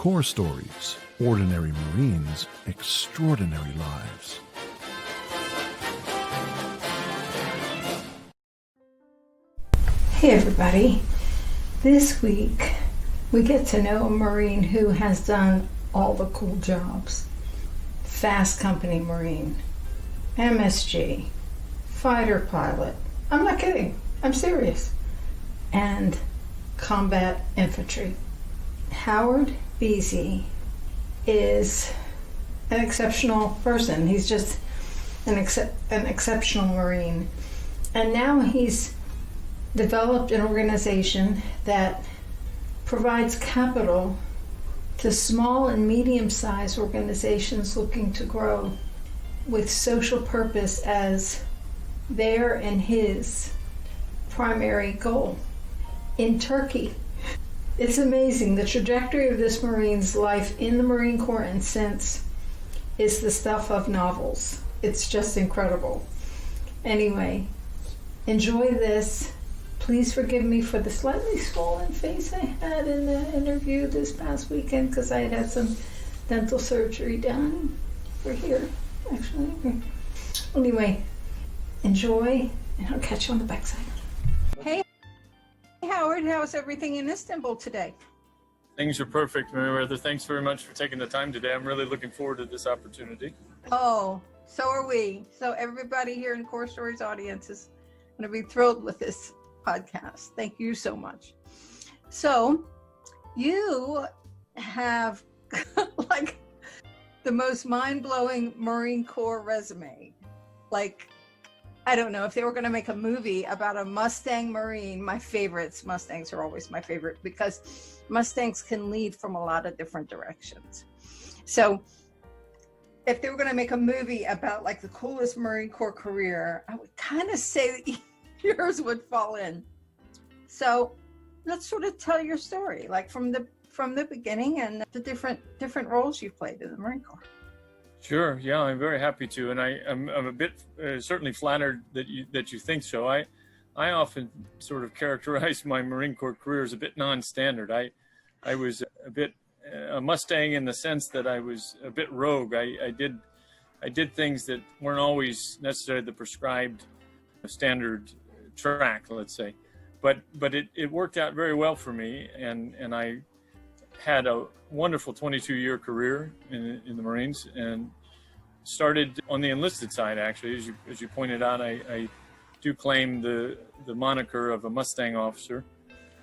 Core Stories, Ordinary Marines, Extraordinary Lives. Hey everybody, this week we get to know a Marine who has done all the cool jobs. Fast Company Marine, MSG, fighter pilot, I'm not kidding, I'm serious, and combat infantry. Howard Beasey is an exceptional person. He's just an exceptional Marine. And now he's developed an organization that provides capital to small and medium-sized organizations looking to grow with social purpose as their and his primary goal. In Turkey, it's amazing. The trajectory of this Marine's life in the Marine Corps and since is the stuff of novels. It's just incredible. Anyway, enjoy this. Please forgive me for the slightly swollen face I had in the interview this past weekend because I had some dental surgery done for here, actually. Anyway, enjoy, and I'll catch you on the backside. Hey, Howard, how's everything in Istanbul today? Things are perfect, Meriwether. Thanks very much for taking the time today. I'm really looking forward to this opportunity. Oh, so are we. So everybody here in Core Stories audience is going to be thrilled with this podcast. Thank you so much. So you have like the most mind-blowing Marine Corps resume. Like, I don't know if they were going to make a movie about a Mustang Marine. My favorites, Mustangs are always my favorite because Mustangs can lead from a lot of different directions. So if they were going to make a movie about like the coolest Marine Corps career, I would kind of say that yours would fall in. So let's sort of tell your story, like from the beginning and the different roles you've played in the Marine Corps. Sure. Yeah, I'm very happy to, and I'm a bit certainly flattered that you think so. I often sort of characterize my Marine Corps career as a bit non-standard. I was a bit a Mustang in the sense that I was a bit rogue. I did things that weren't always necessarily the prescribed standard track, let's say, but it worked out very well for me, and I had a wonderful 22-year career in the Marines, and started on the enlisted side. Actually, as you pointed out, I do claim the moniker of a Mustang officer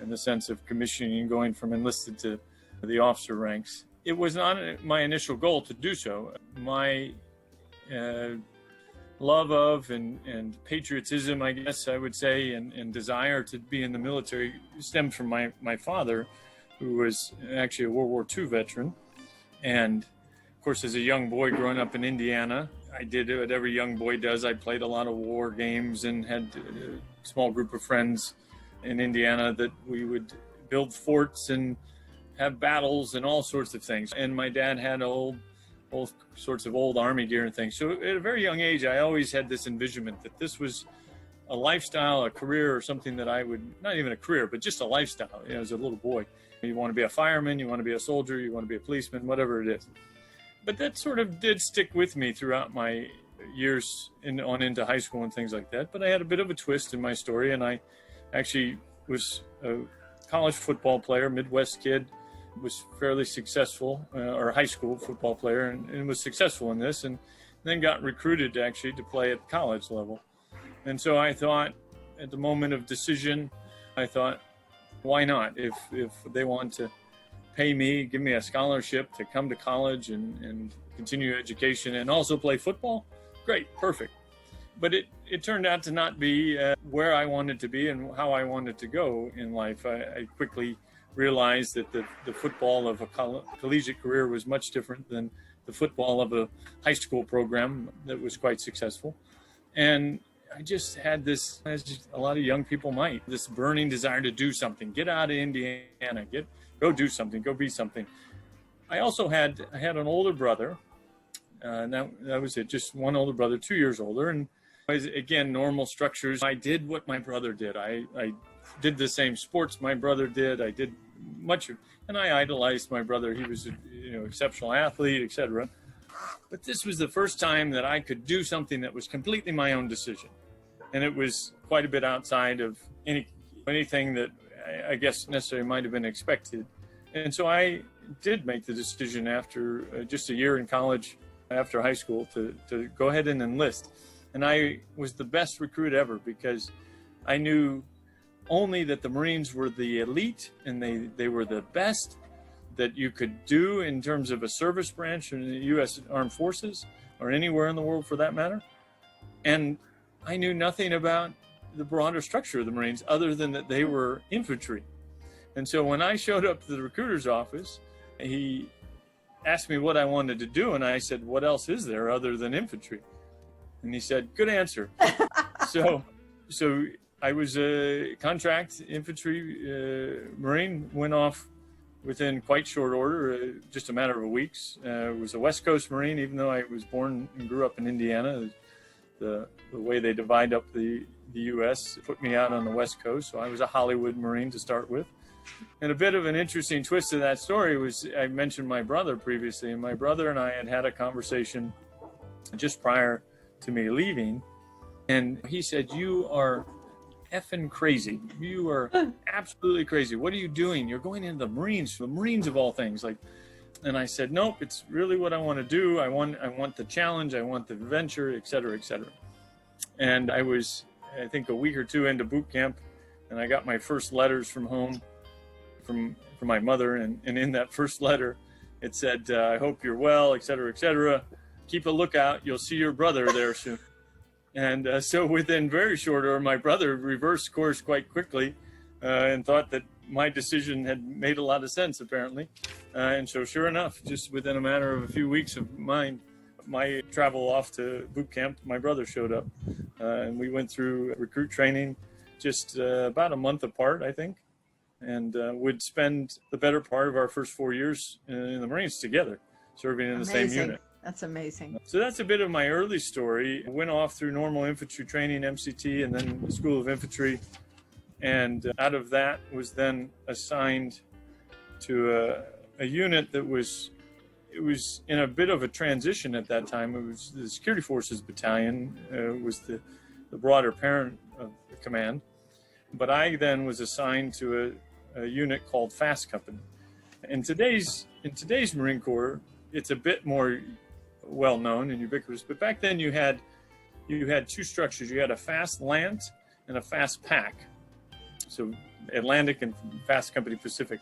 in the sense of commissioning, going from enlisted to the officer ranks. It was not my initial goal to do so. My love of and patriotism, I guess I would say, and desire to be in the military stemmed from my father, who was actually a World War II veteran. And of course, as a young boy growing up in Indiana, I did what every young boy does. I played a lot of war games and had a small group of friends in Indiana that we would build forts and have battles and all sorts of things. And my dad had all sorts of old Army gear and things. So at a very young age, I always had this envisionment that this was a lifestyle, a career, or something that I would, not even a career, but just a lifestyle. As a little boy, you want to be a fireman, you want to be a soldier, you want to be a policeman, whatever it is. But that sort of did stick with me throughout my years on into high school and things like that. But I had a bit of a twist in my story, and I actually was a college football player, Midwest kid, was fairly successful, or a high school football player, and was successful in this, and then got recruited actually to play at college level. And so I thought, at the moment of decision, I thought, why not? If they want to pay me, give me a scholarship to come to college and continue education and also play football, great, perfect. But it turned out to not be where I wanted to be and how I wanted to go in life. I quickly realized that the football of a collegiate career was much different than the football of a high school program that was quite successful. And I just had this, as just a lot of young people might, this burning desire to do something, get out of Indiana, go do something, go be something. I had an older brother, and that was it, just one older brother, 2 years older. And again, normal structures. I did what my brother did. I did the same sports my brother did. I did and I idolized my brother. He was a exceptional athlete, etc. But this was the first time that I could do something that was completely my own decision. And it was quite a bit outside of anything that I guess necessarily might have been expected. And so I did make the decision after just a year in college, after high school, to go ahead and enlist. And I was the best recruit ever because I knew only that the Marines were the elite and they were the best that you could do in terms of a service branch in the U.S. Armed Forces or anywhere in the world for that matter. And I knew nothing about the broader structure of the Marines other than that they were infantry. And so when I showed up to the recruiter's office, he asked me what I wanted to do. And I said, what else is there other than infantry? And he said, good answer. So I was a contract infantry Marine, went off within quite short order, just a matter of weeks. Was a West Coast Marine, even though I was born and grew up in Indiana. The way they divide up the U.S. put me out on the West Coast, so I was a Hollywood Marine to start with. And a bit of an interesting twist to that story was I mentioned my brother previously, and my brother and I had a conversation just prior to me leaving, and he said, you are effing crazy. You are absolutely crazy. What are you doing? You're going into the Marines of all things. And I said, nope, it's really what I want to do. I want the challenge. I want the adventure, et cetera, et cetera. And I was, I think, a week or two into boot camp, and I got my first letters from home from my mother. And in that first letter, it said, I hope you're well, et cetera, et cetera. Keep a lookout. You'll see your brother there soon. And so within very short order, my brother reversed course quite quickly and thought that my decision had made a lot of sense, apparently. And so sure enough, just within a matter of a few weeks of my travel off to boot camp, my brother showed up. And we went through recruit training just about a month apart, I think, and would spend the better part of our first 4 years in the Marines together, serving in the same unit. That's amazing. So that's a bit of my early story. I went off through normal infantry training, MCT, and then the School of Infantry. And out of that was then assigned to a unit that was in a bit of a transition at that time. It was the Security Forces Battalion, was the broader parent of the command. But I then was assigned to a unit called Fast Company. In today's Marine Corps, it's a bit more well known and ubiquitous, but back then you had two structures. You had a Fast Lant and a Fast Pack. So Atlantic and Fast Company Pacific.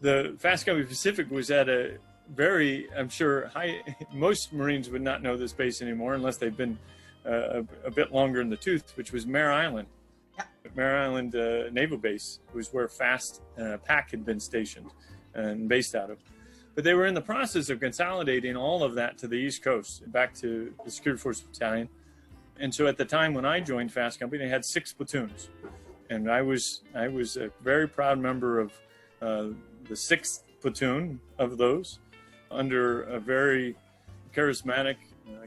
The Fast Company Pacific was at a very, I'm sure, high. Most Marines would not know this base anymore unless they've been a bit longer in the tooth, which was Mare Island. Yeah. Mare Island Naval Base was where Fast Pack had been stationed and based out of. But they were in the process of consolidating all of that to the East Coast, back to the Security Forces Battalion. And so at the time when I joined Fast Company, they had 6 platoons. And I was a very proud member of the 6th platoon of those, under a very charismatic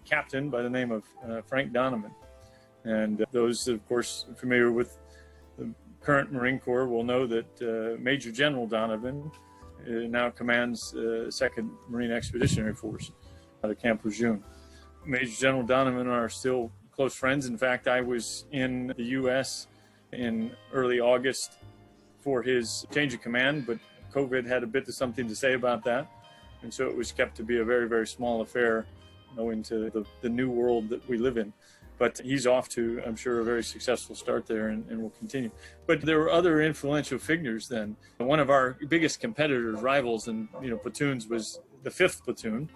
captain by the name of Frank Donovan. And those, of course, familiar with the current Marine Corps will know that Major General Donovan now commands 2nd Marine Expeditionary Force out of Camp Lejeune. Major General Donovan are still close friends. In fact, I was in the U.S. in early August for his change of command, but COVID had a bit of something to say about that. And so it was kept to be a very, very small affair, owing to the new world that we live in. But he's off to, I'm sure, a very successful start there and will continue. But there were other influential figures then. One of our biggest competitors, rivals, and platoons was the 5th platoon.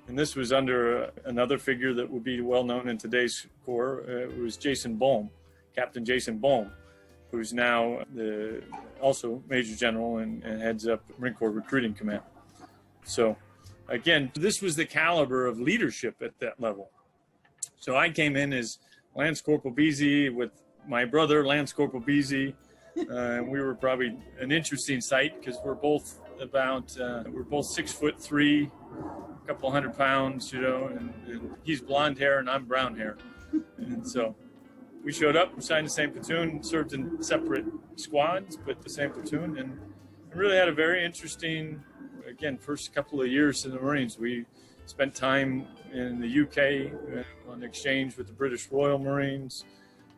And this was under another figure that would be well known in today's Corps. It was Jason Bohm, Captain Jason Bohm, who's now also Major General and heads up Marine Corps Recruiting Command. So again, this was the caliber of leadership at that level. So I came in as Lance Corporal Beasey with my brother, Lance Corporal Beasey. And we were probably an interesting sight because we're both 6'3", a couple 100 pounds, and he's blonde hair and I'm brown hair. And so we showed up, assigned the same platoon, served in separate squads, but the same platoon. really had a very interesting, again, first couple of years in the Marines. We spent time in the UK on exchange with the British Royal Marines.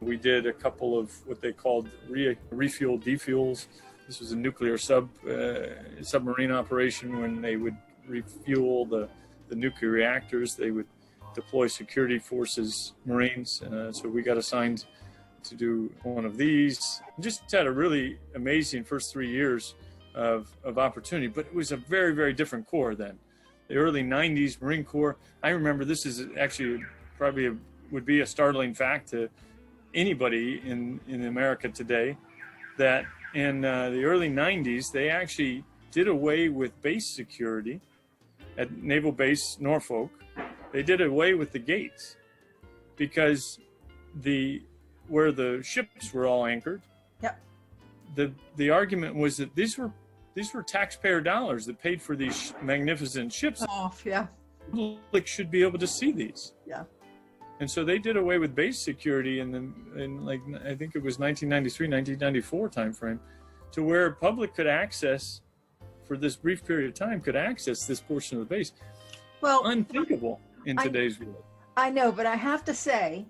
We did a couple of what they called refuel defuels. This was a nuclear submarine operation. When they would refuel the nuclear reactors, they would deploy security forces Marines. So we got assigned to do one of these. Just had a really amazing first 3 years of opportunity, but it was a very, very different Corps then. The early 90s Marine Corps, I remember, this is actually probably would be a startling fact to anybody in America today, that in the early 90s, they actually did away with base security at Naval Base Norfolk. They did away with the gates because where the ships were all anchored, Yep. the argument was that these were taxpayer dollars that paid for these magnificent ships. Off, yeah. The public should be able to see these. Yeah. And so they did away with base security in like, I think it was 1993, 1994 timeframe, to where public could access, for this brief period of time, could access this portion of the base. Well, Unthinkable in today's world. I know, but I have to say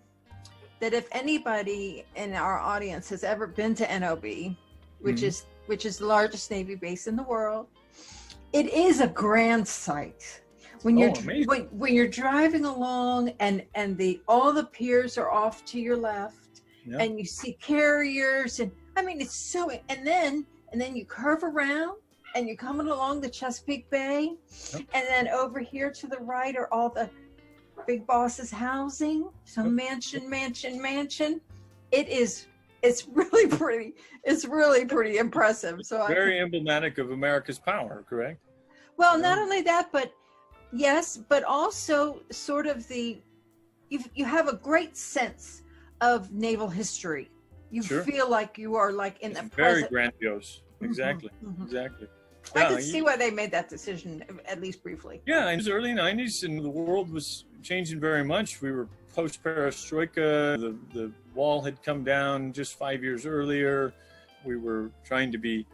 that if anybody in our audience has ever been to NOB, which is the largest Navy base in the world, it is a grand sight. When you're when you're driving along and all the piers are off to your left, and you see carriers, and I mean it's so, and then you curve around and you're coming along the Chesapeake Bay, and then over here to the right are all the big bosses housing, so mansion. It's really pretty. It's really pretty impressive. So very emblematic of America's power, correct? Well, not only that, but yes, but also sort of you have a great sense of naval history. You feel like you are like in the very present. grandiose. Exactly. Exactly. I can see why they made that decision, at least briefly. Yeah, in the early 90s, and the world was changing very much. We were post-perestroika. The wall had come down just 5 years earlier. We were trying to be,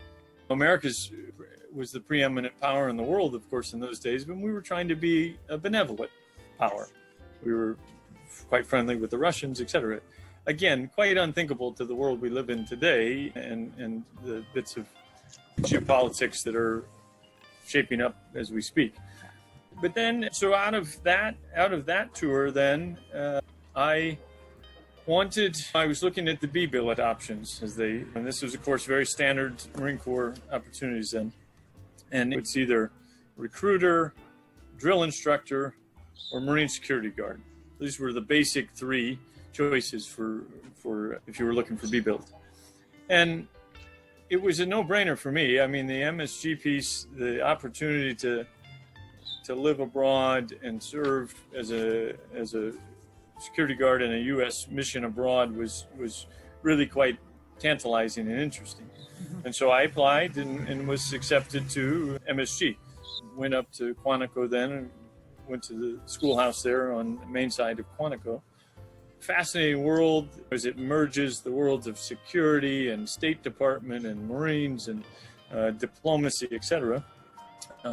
America's was the preeminent power in the world, of course, in those days, but we were trying to be a benevolent power. We were quite friendly with the Russians, etc. Again, quite unthinkable to the world we live in today, and the bits of geopolitics that are shaping up as we speak. But then, so out of that tour, then I was looking at the B billet options and this was, of course, very standard Marine Corps opportunities then, and it's either recruiter, drill instructor, or Marine security guard. These were the basic three choices for if you were looking for B billet, and it was a no-brainer for me. I mean, the MSG piece, the opportunity to live abroad and serve as a security guard in a U.S. mission abroad was really quite tantalizing and interesting. And so I applied and was accepted to MSG. Went up to Quantico then and went to the schoolhouse there on the main side of Quantico. Fascinating world as it merges the worlds of security and State Department and Marines and diplomacy, etc.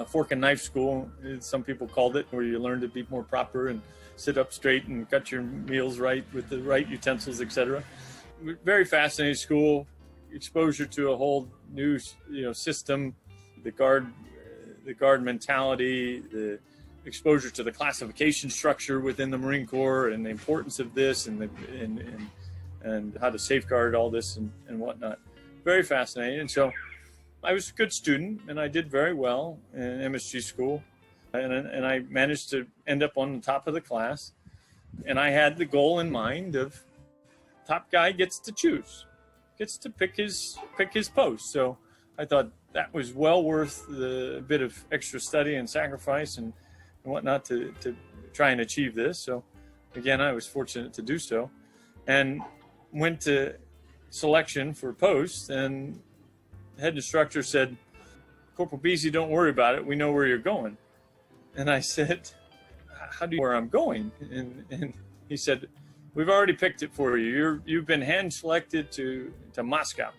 Fork and knife school, some people called it, where you learn to be more proper and sit up straight and cut your meals right with the right utensils, etc. Very fascinating school, exposure to a whole new system, the guard mentality, the exposure to the classification structure within the Marine Corps and the importance of this and how to safeguard all this and whatnot. Very fascinating. And so I was a good student and I did very well in MSG school. And I managed to end up on the top of the class. And I had the goal in mind of top guy gets to choose, gets to pick his post. So I thought that was well worth the bit of extra study and sacrifice and whatnot to try and achieve this. So again, I was fortunate to do so and went to selection for post, and the head instructor said, "Corporal Beasey, don't worry about it. We know where you're going." And I said, "How do you know where I'm going?" And he said, "We've already picked it for you. You've been hand selected to Moscow."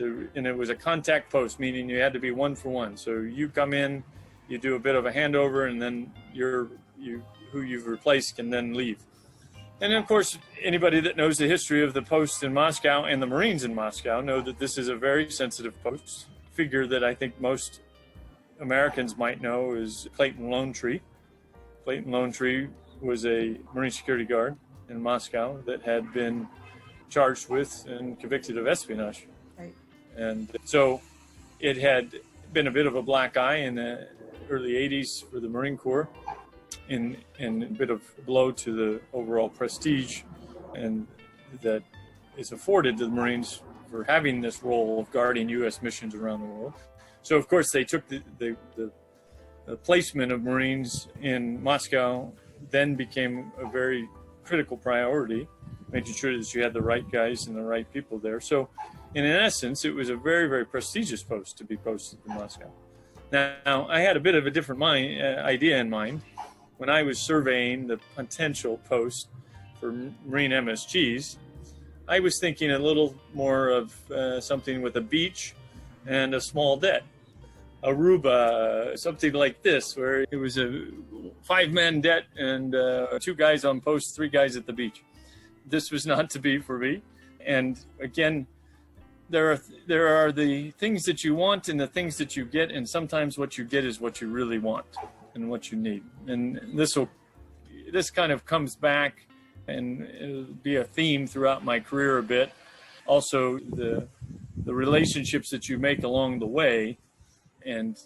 and it was a contact post, meaning you had to be 1-for-1. So you come in, you do a bit of a handover, and then who you've replaced can then leave. And of course, anybody that knows the history of the post in Moscow and the Marines in Moscow know that this is a very sensitive post. Figure that I think most Americans might know is Clayton Lone Tree. Clayton Lone Tree was a Marine security guard in Moscow that had been charged with and convicted of espionage. Right. And so it had been a bit of a black eye in the early 80s for the Marine Corps, and a bit of blow to the overall prestige and that is afforded to the Marines for having this role of guarding U.S. missions around the world. So, of course, they took the placement of Marines in Moscow then became a very critical priority, making sure that you had the right guys and the right people there. So, in essence, it was a very, very prestigious post to be posted in Moscow. Now, I had a bit of a different idea in mind. When I was surveying the potential post for Marine MSGs, I was thinking a little more of something with a beach and a small deck. Aruba, something like this, where it was a 5-man deck and 2 guys on post, 3 guys at the beach. This was not to be for me. And again, there are the things that you want and the things that you get, and sometimes what you get is what you really want and what you need. And this kind of comes back, and it'll be a theme throughout my career a bit. Also, the relationships that you make along the way, and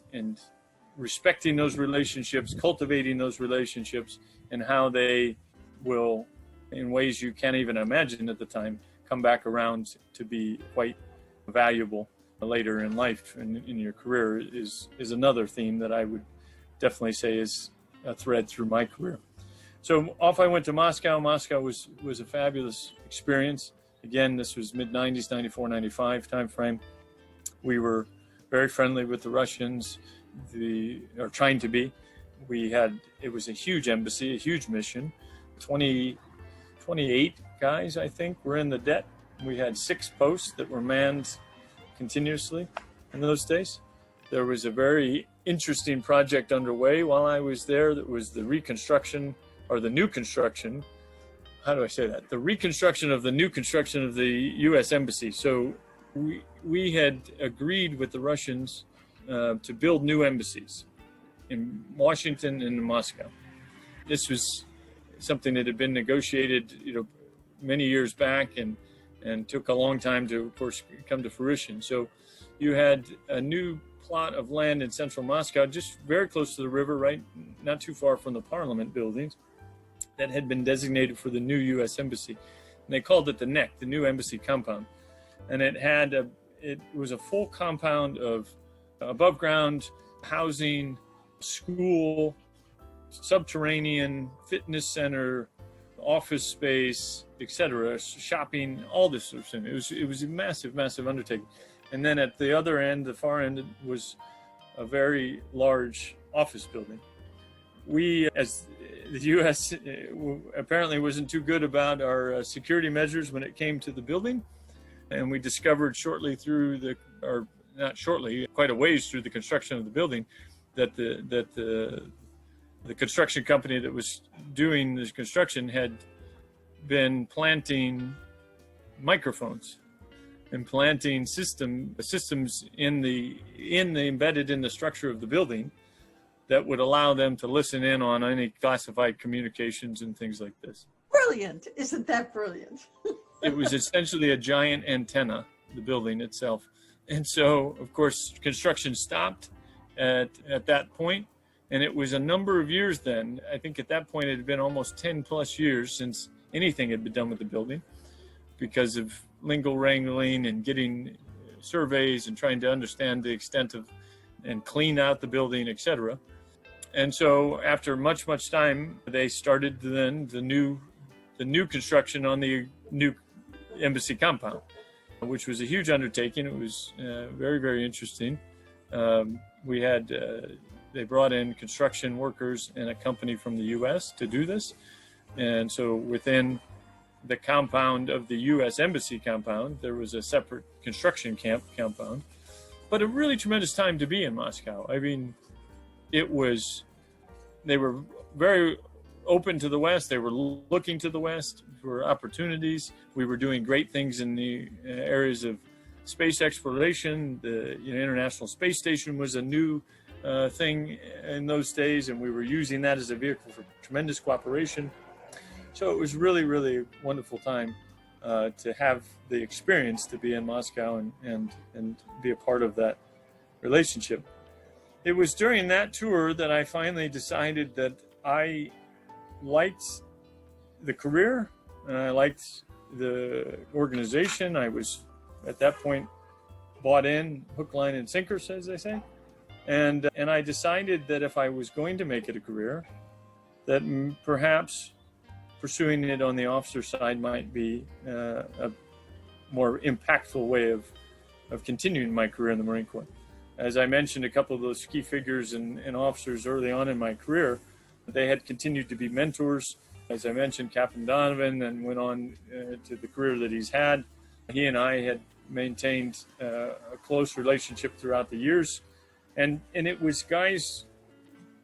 respecting those relationships, cultivating those relationships, and how they will, in ways you can't even imagine at the time, come back around to be quite valuable later in life and in your career is another theme that I would definitely say is a thread through my career. So off I went to Moscow. Moscow was a fabulous experience. Again, this was mid-90s, 94, 95 timeframe. We were very friendly with the Russians, or trying to be. It was a huge embassy, a huge mission. 28 guys, I think, were in the det. We had 6 posts that were manned continuously in those days. There was a very interesting project underway while I was there that was the reconstruction, or the new construction. How do I say that? The reconstruction of the new construction of the U.S. Embassy. So we had agreed with the Russians to build new embassies in Washington and in Moscow. This was something that had been negotiated, many years back, and took a long time to, of course, come to fruition. So you had a new plot of land in central Moscow, just very close to the river, right, not too far from the Parliament buildings, that had been designated for the new U.S. Embassy. And they called it the NEC, the new embassy compound. And it was a full compound of above ground housing, school, subterranean, fitness center, office space, etc., shopping, all this sort of thing. It was a massive, massive undertaking. And then at the other end, the far end, was a very large office building. We, as the U.S., apparently wasn't too good about our security measures when it came to the building. And we discovered quite a ways through the construction of the building, that the construction company that was doing this construction had been planting microphones and planting systems embedded in the structure of the building that would allow them to listen in on any classified communications and things like this. Brilliant. Isn't that brilliant? It was essentially a giant antenna, the building itself. And so, of course, construction stopped at that point. And it was a number of years then. I think at that point it had been almost 10 plus years since anything had been done with the building, because of lingo wrangling and getting surveys and trying to understand the extent of and clean out the building, etc. And so after much time, they started then the new construction on the new embassy compound, which was a huge undertaking. It was very, very interesting. They brought in construction workers and a company from the U.S. to do this. And so within the compound of the U.S. Embassy compound. There was a separate construction camp compound, but a really tremendous time to be in Moscow. I mean, they were very open to the West. They were looking to the West for opportunities. We were doing great things in the areas of space exploration. The International Space Station was a new thing in those days, and we were using that as a vehicle for tremendous cooperation. So it was really, really a wonderful time to have the experience to be in Moscow and be a part of that relationship. It was during that tour that I finally decided that I liked the career and I liked the organization. I was at that point bought in hook, line, and sinker, as they say. And I decided that if I was going to make it a career, that perhaps pursuing it on the officer side might be a more impactful way of continuing my career in the Marine Corps. As I mentioned, a couple of those key figures and officers early on in my career, they had continued to be mentors. As I mentioned, Captain Donovan then went on to the career that he's had. He and I had maintained a close relationship throughout the years. And it was guys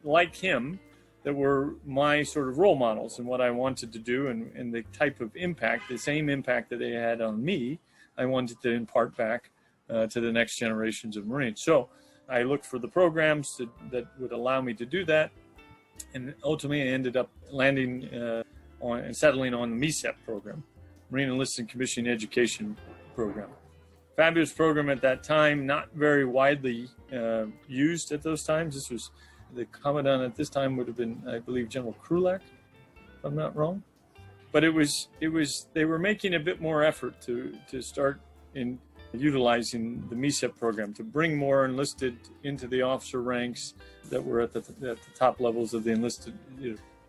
like him that were my sort of role models and what I wanted to do and the type of impact, the same impact that they had on me, I wanted to impart back to the next generations of Marines. So I looked for the programs that would allow me to do that. And ultimately I ended up landing on and settling on the MECEP program, Marine Enlisted Commissioning Education Program. Fabulous program at that time, not very widely used at those times. This was the commandant at this time would have been, I believe, General Krulak, if I'm not wrong. But it was they were making a bit more effort to start in utilizing the MECEP program to bring more enlisted into the officer ranks that were at the top levels of the enlisted,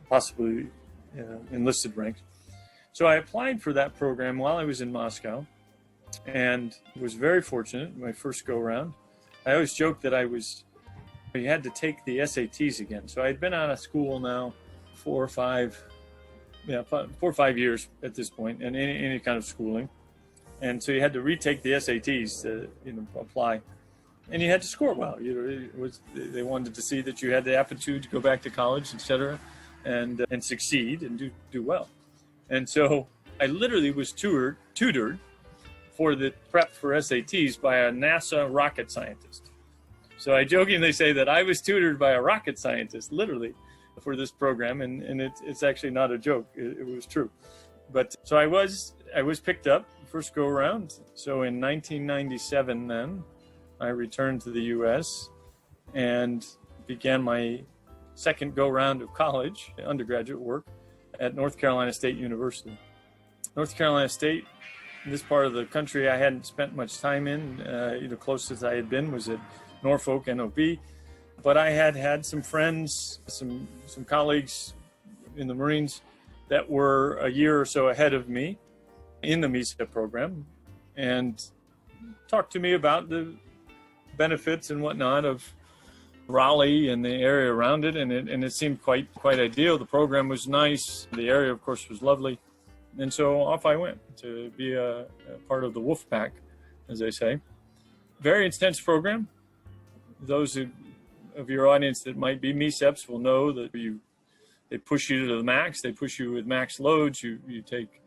possibly enlisted ranks. So I applied for that program while I was in Moscow and was very fortunate my first go around. I always joke that you had to take the SATs again. So I'd been out of school now 4 or 5 years at this point, and any kind of schooling. And so you had to retake the SATs to apply, and you had to score well. They wanted to see that you had the aptitude to go back to college, etc., and succeed and do well. And so I literally was tutored for the prep for SATs by a NASA rocket scientist. So I jokingly say that I was tutored by a rocket scientist, literally, for this program, and it's actually not a joke. It was true. But so I was picked up first go around. So in 1997 then, I returned to the U.S. and began my second go round of college, undergraduate work, at North Carolina State University. North Carolina State, in this part of the country I hadn't spent much time in. Closest I had been was at Norfolk, NOB. But I had some friends, some colleagues in the Marines that were a year or so ahead of me in the MECEP program and talked to me about the benefits and whatnot of Raleigh and the area around it, and it seemed quite ideal. The program was nice. The area, of course, was lovely. And so off I went to be a part of the Wolf Pack, as they say. Very intense program. Those of your audience that might be MECEPs will know that they push you to the max. They push you with max loads. You take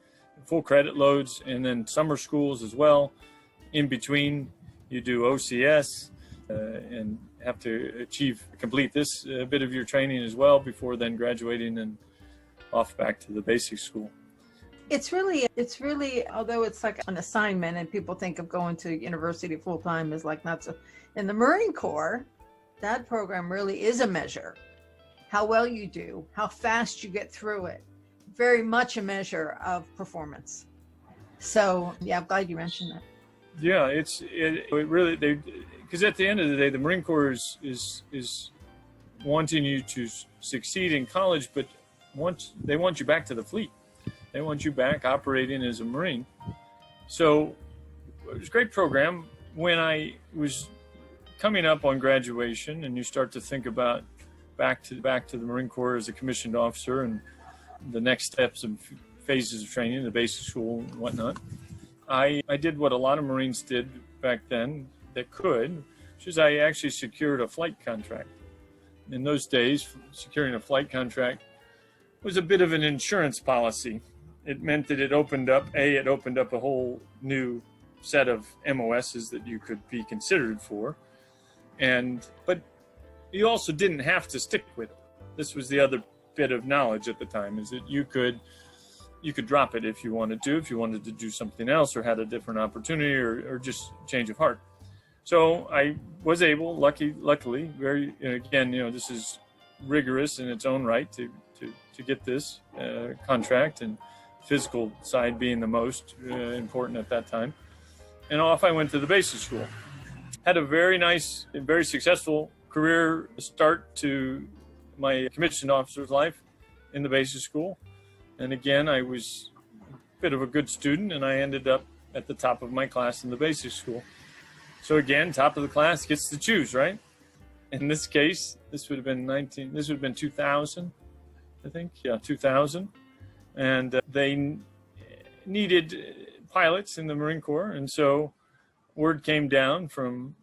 full credit loads, and then summer schools as well. In between, you do OCS and have to complete this bit of your training as well before then graduating and off back to the basic school. It's really, although it's like an assignment and people think of going to university full time is like not so. In the Marine Corps, that program really is a measure. How well you do, how fast you get through it. Very much a measure of performance. So yeah, I'm glad you mentioned that. Yeah, it really, because at the end of the day, the Marine Corps is wanting you to succeed in college, but they want you back to the fleet. They want you back operating as a Marine. So it was a great program. When I was coming up on graduation and you start to think about back to the Marine Corps as a commissioned officer and the next steps of phases of training, the basic school and whatnot. I did what a lot of Marines did back then that could, which is I actually secured a flight contract. In those days, securing a flight contract was a bit of an insurance policy. It meant that it opened up a whole new set of MOSs that you could be considered for. But you also didn't have to stick with it. This was the other bit of knowledge at the time, is that you could drop it if you wanted to do something else or had a different opportunity or just change of heart. So I was able, luckily, this is rigorous in its own right to get this contract, and physical side being the most important at that time. And off I went to the basic school. Had a very nice, very successful career start to my commissioned officer's life in the basic school. And again, I was a bit of a good student, and I ended up at the top of my class in the basic school. So again, top of the class gets to choose, right? In this case, this would have been 2000, I think. Yeah, 2000. And they needed pilots in the Marine Corps. And so word came down from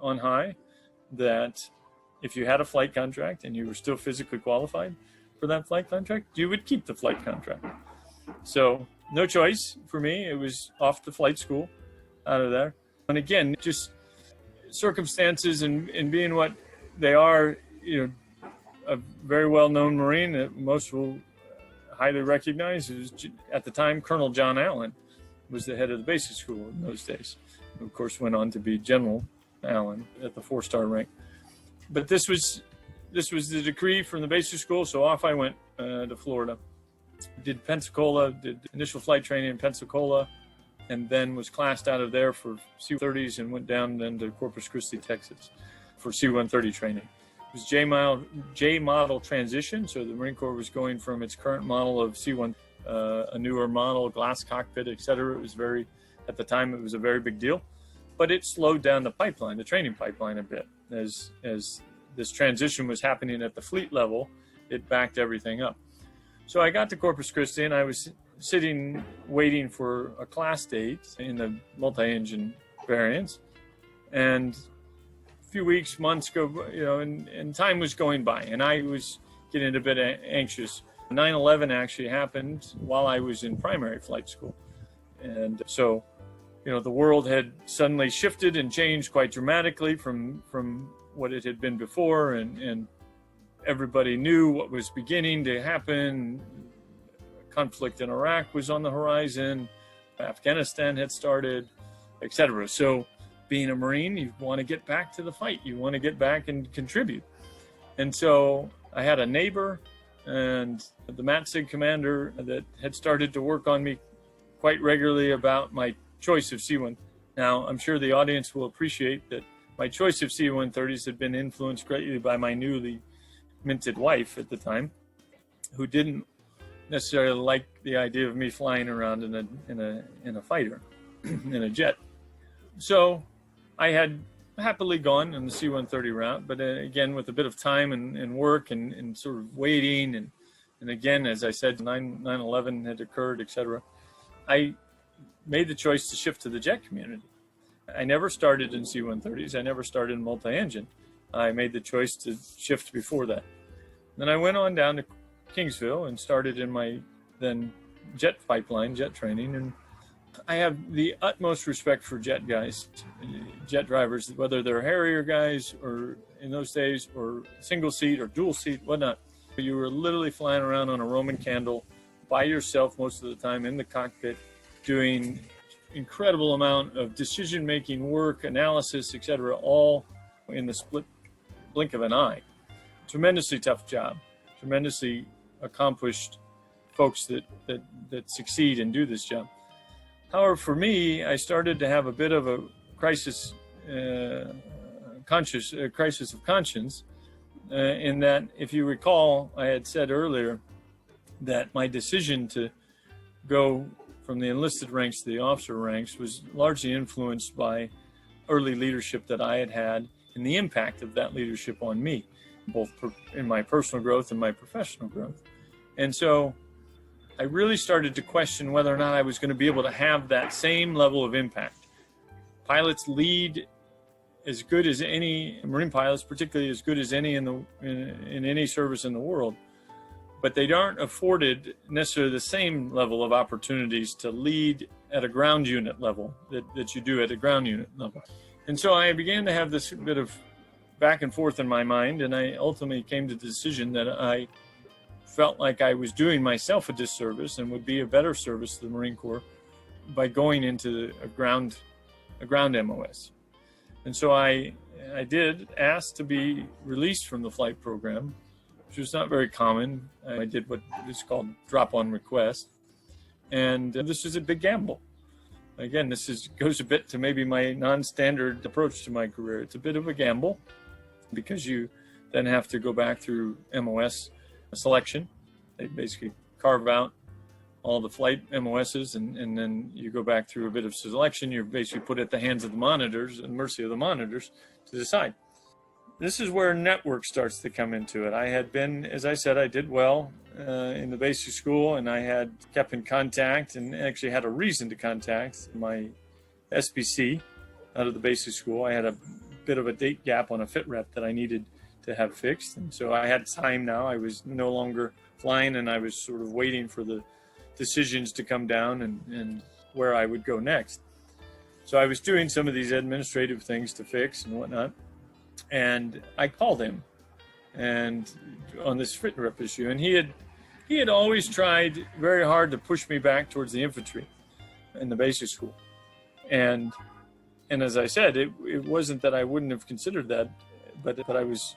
on high that if you had a flight contract and you were still physically qualified for that flight contract, you would keep the flight contract. So no choice for me. It was off to flight school out of there. And again, just circumstances and being what they are, a very well-known Marine that most will highly recognize is, at the time, Colonel John Allen was the head of the basic school in those days. Who, of course, went on to be General Allen at the 4-star rank. But this was the decree from the basic school, so off I went to Florida. Did Pensacola, did initial flight training in Pensacola, and then was classed out of there for C-130s and went down then to Corpus Christi, Texas for C-130 training. It was J model transition, so the Marine Corps was going from its current model of C-1, a newer model, glass cockpit, etc. It was at the time, it was a very big deal, but it slowed down the training pipeline a bit. As this transition was happening at the fleet level, it backed everything up. So I got to Corpus Christi, and I was sitting waiting for a class date in the multi-engine variants, and a few weeks, months go, and time was going by, and I was getting a bit anxious. 9/11 actually happened while I was in primary flight school, and so the world had suddenly shifted and changed quite dramatically from what it had been before, and everybody knew what was beginning to happen. Conflict in Iraq was on the horizon, Afghanistan had started, etc. So being a Marine, you want to get back to the fight. You want to get back and contribute. And so I had a neighbor and the MATSIG commander that had started to work on me quite regularly about my choice of C-1. Now, I'm sure the audience will appreciate that my choice of C-130s had been influenced greatly by my newly minted wife at the time, who didn't necessarily like the idea of me flying around in a fighter, in a jet. So I had happily gone on the C-130 route, but again, with a bit of time and work and sort of waiting, and again, as I said, 9/11 had occurred, etc. I made the choice to shift to the jet community. I never started in C-130s. I never started in multi-engine. I made the choice to shift before that. Then I went on down to Kingsville and started in my then jet pipeline, jet training. And I have the utmost respect for jet guys, jet drivers, whether they're Harrier guys or in those days or single seat or dual seat, whatnot. You were literally flying around on a Roman candle by yourself most of the time in the cockpit, doing incredible amount of decision-making work, analysis, etc., all in the split blink of an eye. Tremendously tough job, tremendously accomplished folks that succeed and do this job. However, for me, I started to have a bit of a crisis of conscience, in that, if you recall, I had said earlier that my decision to go from the enlisted ranks to the officer ranks was largely influenced by early leadership that I had had and the impact of that leadership on me, both in my personal growth and my professional growth. And so I really started to question whether or not I was going to be able to have that same level of impact. Pilots lead as good as any, Marine pilots particularly as good as any in any service in the world, but they aren't afforded necessarily the same level of opportunities to lead at a ground unit level that you do at a ground unit level. And so I began to have this bit of back and forth in my mind, and I ultimately came to the decision that I felt like I was doing myself a disservice and would be a better service to the Marine Corps by going into a ground MOS. And so I did ask to be released from the flight program, which was not very common. I did what is called drop-on request. And this is a big gamble. Again, goes a bit to maybe my non-standard approach to my career. It's a bit of a gamble because you then have to go back through MOS selection. They basically carve out all the flight MOSs, and then you go back through a bit of selection. You're basically put at the hands of the monitors and mercy of the monitors to decide. This is where network starts to come into it. I had been, as I said, I did well in the basic school, and I had kept in contact and actually had a reason to contact my SPC out of the basic school. I had a bit of a date gap on a fit rep that I needed to have fixed. And so I had time now. I was no longer flying, and I was sort of waiting for the decisions to come down and where I would go next. So I was doing some of these administrative things to fix and whatnot. And I called him and on this fit rep issue. And he had always tried very hard to push me back towards the infantry in the basic school. And as I said, it wasn't that I wouldn't have considered that, but I was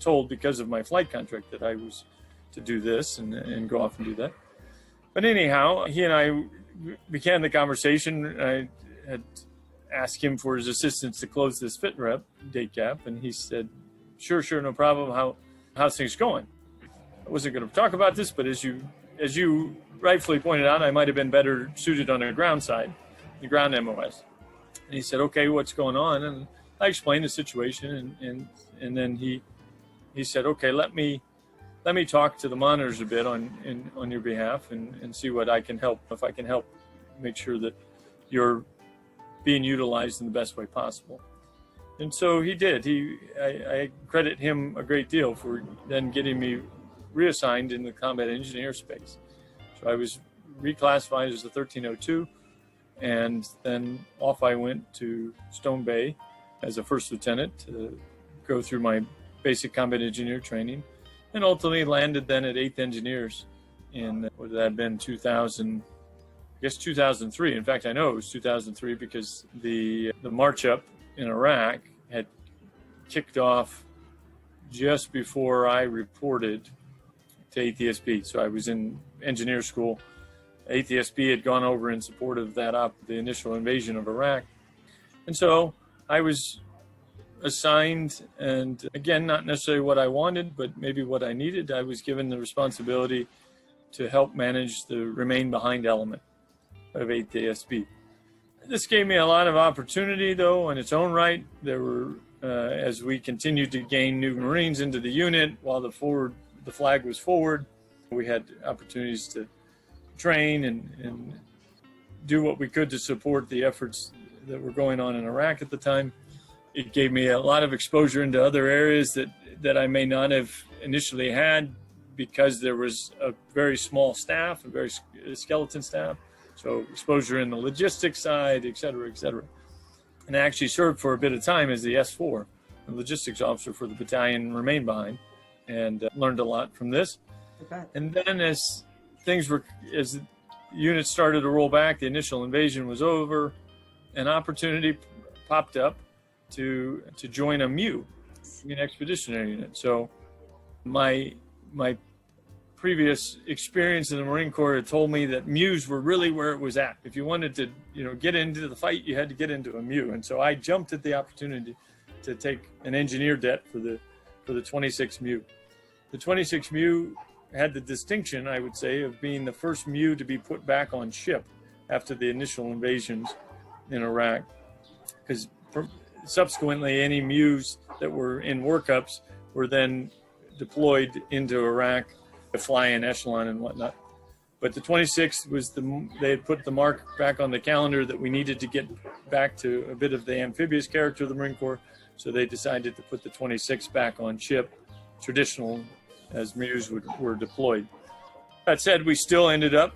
told because of my flight contract that I was to do this and go off and do that. But anyhow, he and I began the conversation. I had asked him for his assistance to close this fit rep date gap, and he said, sure, no problem. How's things going? I wasn't going to talk about this, but as you rightfully pointed out, I might have been better suited on the ground side, the ground MOS. And he said, okay, what's going on? And I explained the situation, and then he said, okay, let me talk to the monitors a bit on your behalf and see what I can help, if I can help make sure that you're being utilized in the best way possible. And so he did. I credit him a great deal for then getting me reassigned in the combat engineer space. So I was reclassified as a 1302, and then off I went to Stone Bay as a first lieutenant to go through my basic combat engineer training, and ultimately landed then at 8th Engineers in, what would that have been, 2000, I guess 2003. In fact, I know it was 2003 because the march up in Iraq had kicked off just before I reported to ATSB. So I was in engineer school. ATSB had gone over in support of the initial invasion of Iraq. And so I was assigned, and again, not necessarily what I wanted, but maybe what I needed. I was given the responsibility to help manage the remain behind element of ATSB. This gave me a lot of opportunity, though, in its own right. There were, as we continued to gain new Marines into the unit, while the flag was forward, we had opportunities to train and do what we could to support the efforts that were going on in Iraq at the time. It gave me a lot of exposure into other areas that I may not have initially had because there was a very small staff, a very skeleton staff. So exposure in the logistics side, et cetera, and I actually served for a bit of time as the S4, the logistics officer for the battalion Remain Behind, and learned a lot from this. And then as units started to roll back, the initial invasion was over, an opportunity popped up to join a MU, an expeditionary unit. So my previous experience in the Marine Corps had told me that MUs were really where it was at. If you wanted to, get into the fight, you had to get into a MU. And so I jumped at the opportunity to take an engineer det for the 26 MU. The 26 MU had the distinction, I would say, of being the first MU to be put back on ship after the initial invasions in Iraq. Because subsequently, any MUs that were in workups were then deployed into Iraq to fly in echelon and whatnot. But the 26th was they had put the mark back on the calendar that we needed to get back to a bit of the amphibious character of the Marine Corps. So they decided to put the 26th back on ship, traditional as MEUs were deployed. That said, we still ended up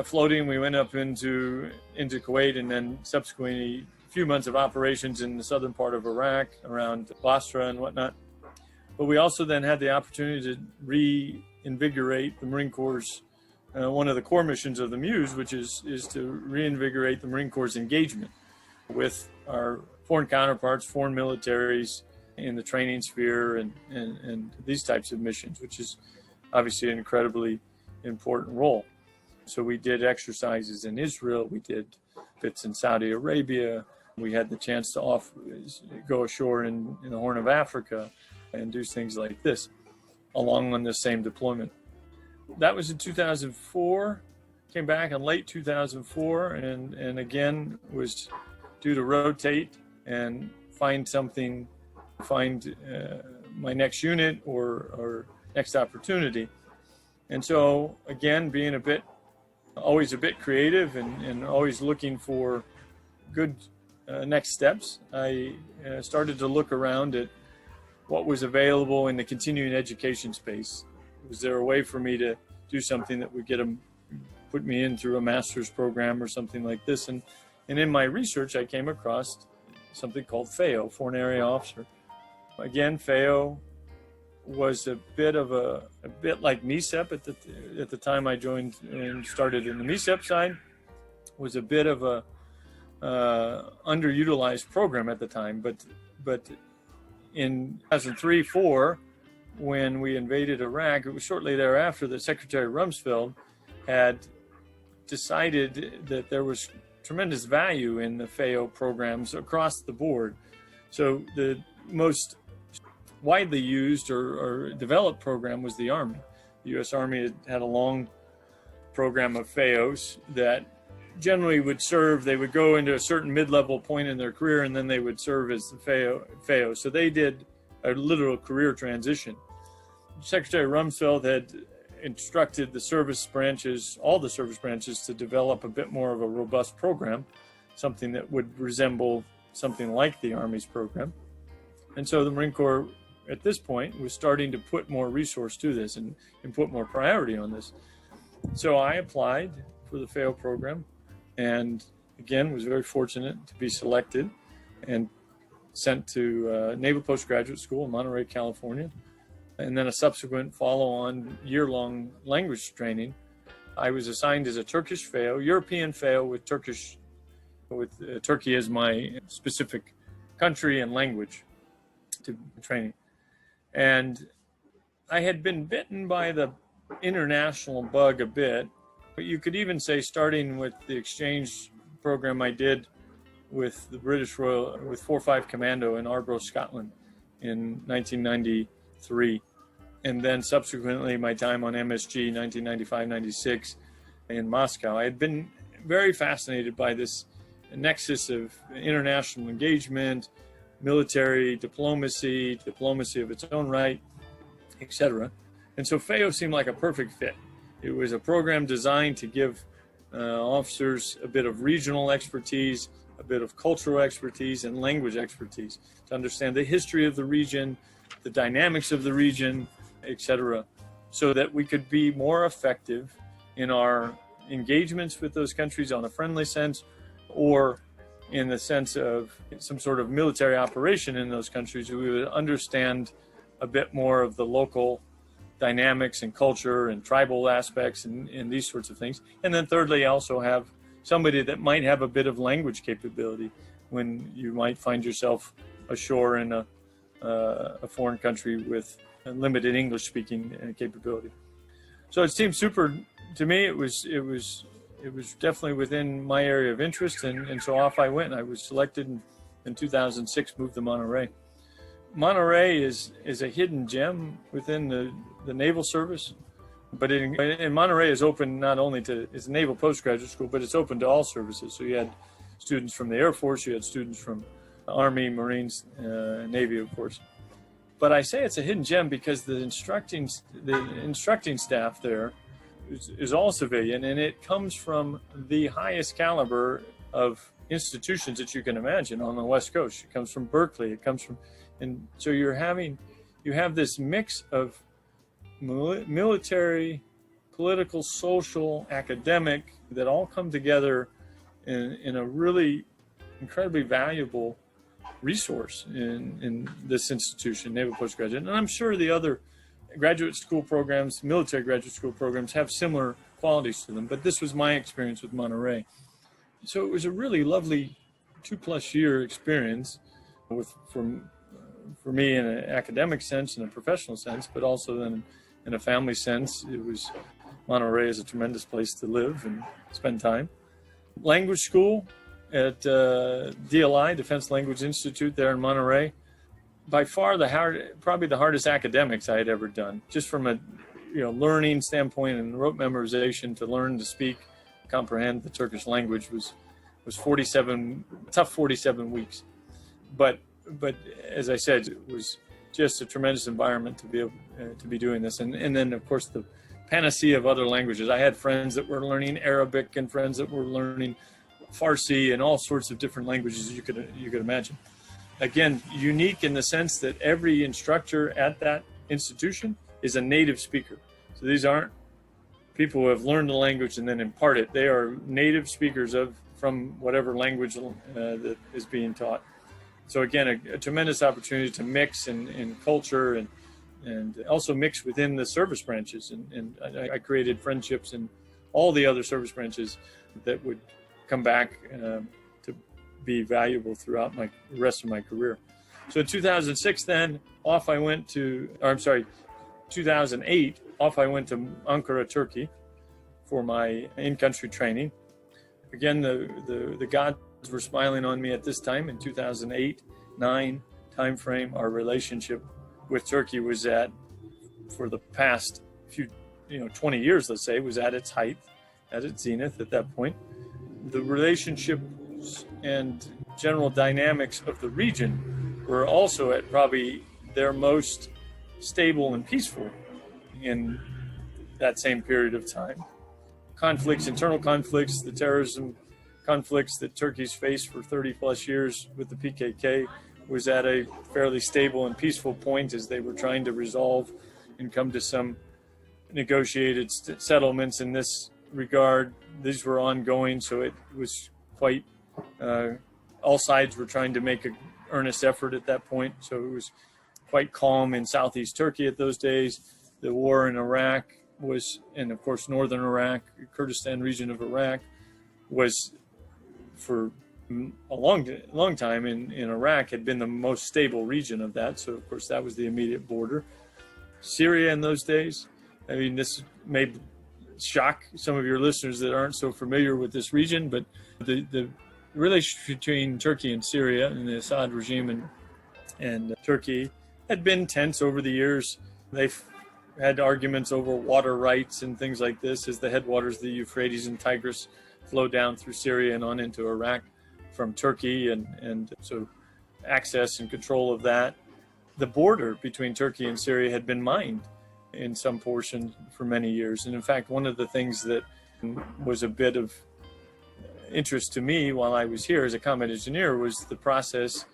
floating. We went up into Kuwait, and then subsequently a few months of operations in the southern part of Iraq around Basra and whatnot. But we also then had the opportunity to reinvigorate the Marine Corps' one of the core missions of the MEUs, which is to reinvigorate the Marine Corps' engagement with our foreign counterparts, foreign militaries in the training sphere and these types of missions, which is obviously an incredibly important role. So we did exercises in Israel, we did bits in Saudi Arabia, we had the chance to go ashore in the Horn of Africa and do things like this, along on the same deployment. That was in 2004, came back in late 2004, and again was due to rotate and find my next unit or next opportunity. And so again, being always a bit creative and always looking for good next steps, I started to look around at what was available in the continuing education space. Was there a way for me to do something that would put me in through a master's program or something like this? And in my research, I came across something called FAO, Foreign Area Officer. Again, FAO was a bit like MECEP at the time I joined and started in the MECEP side. Was a bit of a underutilized program at the time, but in 2003-04, when we invaded Iraq, it was shortly thereafter that Secretary Rumsfeld had decided that there was tremendous value in the FAO programs across the board. So the most widely used or developed program was the Army. The U.S. Army had a long program of FAOs that generally would serve, they would go into a certain mid-level point in their career, and then they would serve as the FAO. So they did a literal career transition. Secretary Rumsfeld had instructed the service branches, all the service branches, to develop a bit more of a robust program, something that would resemble something like the Army's program. And so the Marine Corps at this point was starting to put more resource to this and put more priority on this. So I applied for the FAO program and again was very fortunate to be selected and sent to Naval Postgraduate School in Monterey, California, and then a subsequent follow-on year-long language training. I was assigned as a Turkish FAO, European FAO with Turkey as my specific country and language to training. And I had been bitten by the international bug a bit, but you could even say starting with the exchange program I did with the British Royal, with 4-5 Commando in Arbroath, Scotland in 1993. And then subsequently my time on MSG 1995-96 in Moscow. I had been very fascinated by this nexus of international engagement, military diplomacy of its own right, etc. And so FAO seemed like a perfect fit. It was a program designed to give officers a bit of regional expertise, a bit of cultural expertise, and language expertise to understand the history of the region, the dynamics of the region, etc., so that we could be more effective in our engagements with those countries on a friendly sense, or in the sense of some sort of military operation in those countries. We would understand a bit more of the local dynamics and culture and tribal aspects and these sorts of things. And then thirdly, also have somebody that might have a bit of language capability when you might find yourself ashore in a foreign country with a limited English speaking capability. So it seemed super to me. It was definitely within my area of interest, and so off I went. I was selected in 2006, moved to Monterey. Monterey is a hidden gem within the Naval Service, but in Monterey is open not only to, it's a Naval Postgraduate School, but it's open to all services. So you had students from the Air Force, you had students from Army, Marines, Navy, of course. But I say it's a hidden gem because the instructing staff there is all civilian, and it comes from the highest caliber of institutions that you can imagine on the West Coast. It comes from Berkeley. It comes from, and so you have this mix of military, political, social, academic that all come together in a really incredibly valuable resource in this institution, Naval Postgraduate. And I'm sure the other graduate school programs, military graduate school programs, have similar qualities to them, but this was my experience with Monterey. So it was a really lovely 2+ year experience for me in an academic sense, in a professional sense, but also then in a family sense. Monterey is a tremendous place to live and spend time. Language school at DLI, Defense Language Institute there in Monterey. By far probably the hardest academics I had ever done, just from a learning standpoint and rote memorization. To learn to speak, comprehend the Turkish language was 47 weeks. But as I said, it was just a tremendous environment to be able to be doing this. And then of course the panacea of other languages. I had friends that were learning Arabic and friends that were learning Farsi and all sorts of different languages you could imagine. Again, unique in the sense that every instructor at that institution is a native speaker. So these aren't people who have learned the language and then impart it. They are native speakers from whatever language that is being taught. So again, a tremendous opportunity to mix in culture and also mix within the service branches. And I created friendships in all the other service branches that would come back to be valuable throughout the rest of my career. So in 2008, off I went to Ankara, Turkey for my in-country training. Again, the gods were smiling on me at this time in 2008-9 timeframe. Our relationship with Turkey was for the past 20 years, let's say, was at its height, at its zenith at that point. The relationship and general dynamics of the region were also at probably their most stable and peaceful in that same period of time. Internal conflicts, the terrorism conflicts that Turkey's faced for 30+ years with the PKK was at a fairly stable and peaceful point as they were trying to resolve and come to some negotiated settlements in this regard. These were ongoing, so it was quite, all sides were trying to make an earnest effort at that point. So it was quite calm in southeast Turkey at those days. The war in Iraq and of course northern Iraq, Kurdistan region of Iraq, was for a long time in Iraq had been the most stable region of that. So of course that was the immediate border. Syria in those days, I mean, this may shock some of your listeners that aren't so familiar with this region, but the relationship between Turkey and Syria and the Assad regime and Turkey had been tense over the years. They've had arguments over water rights and things like this as the headwaters of the Euphrates and Tigris flow down through Syria and on into Iraq from Turkey, and so access and control of that. The border between Turkey and Syria had been mined in some portion for many years. And in fact, one of the things that was a bit of interest to me while I was here as a combat engineer was the process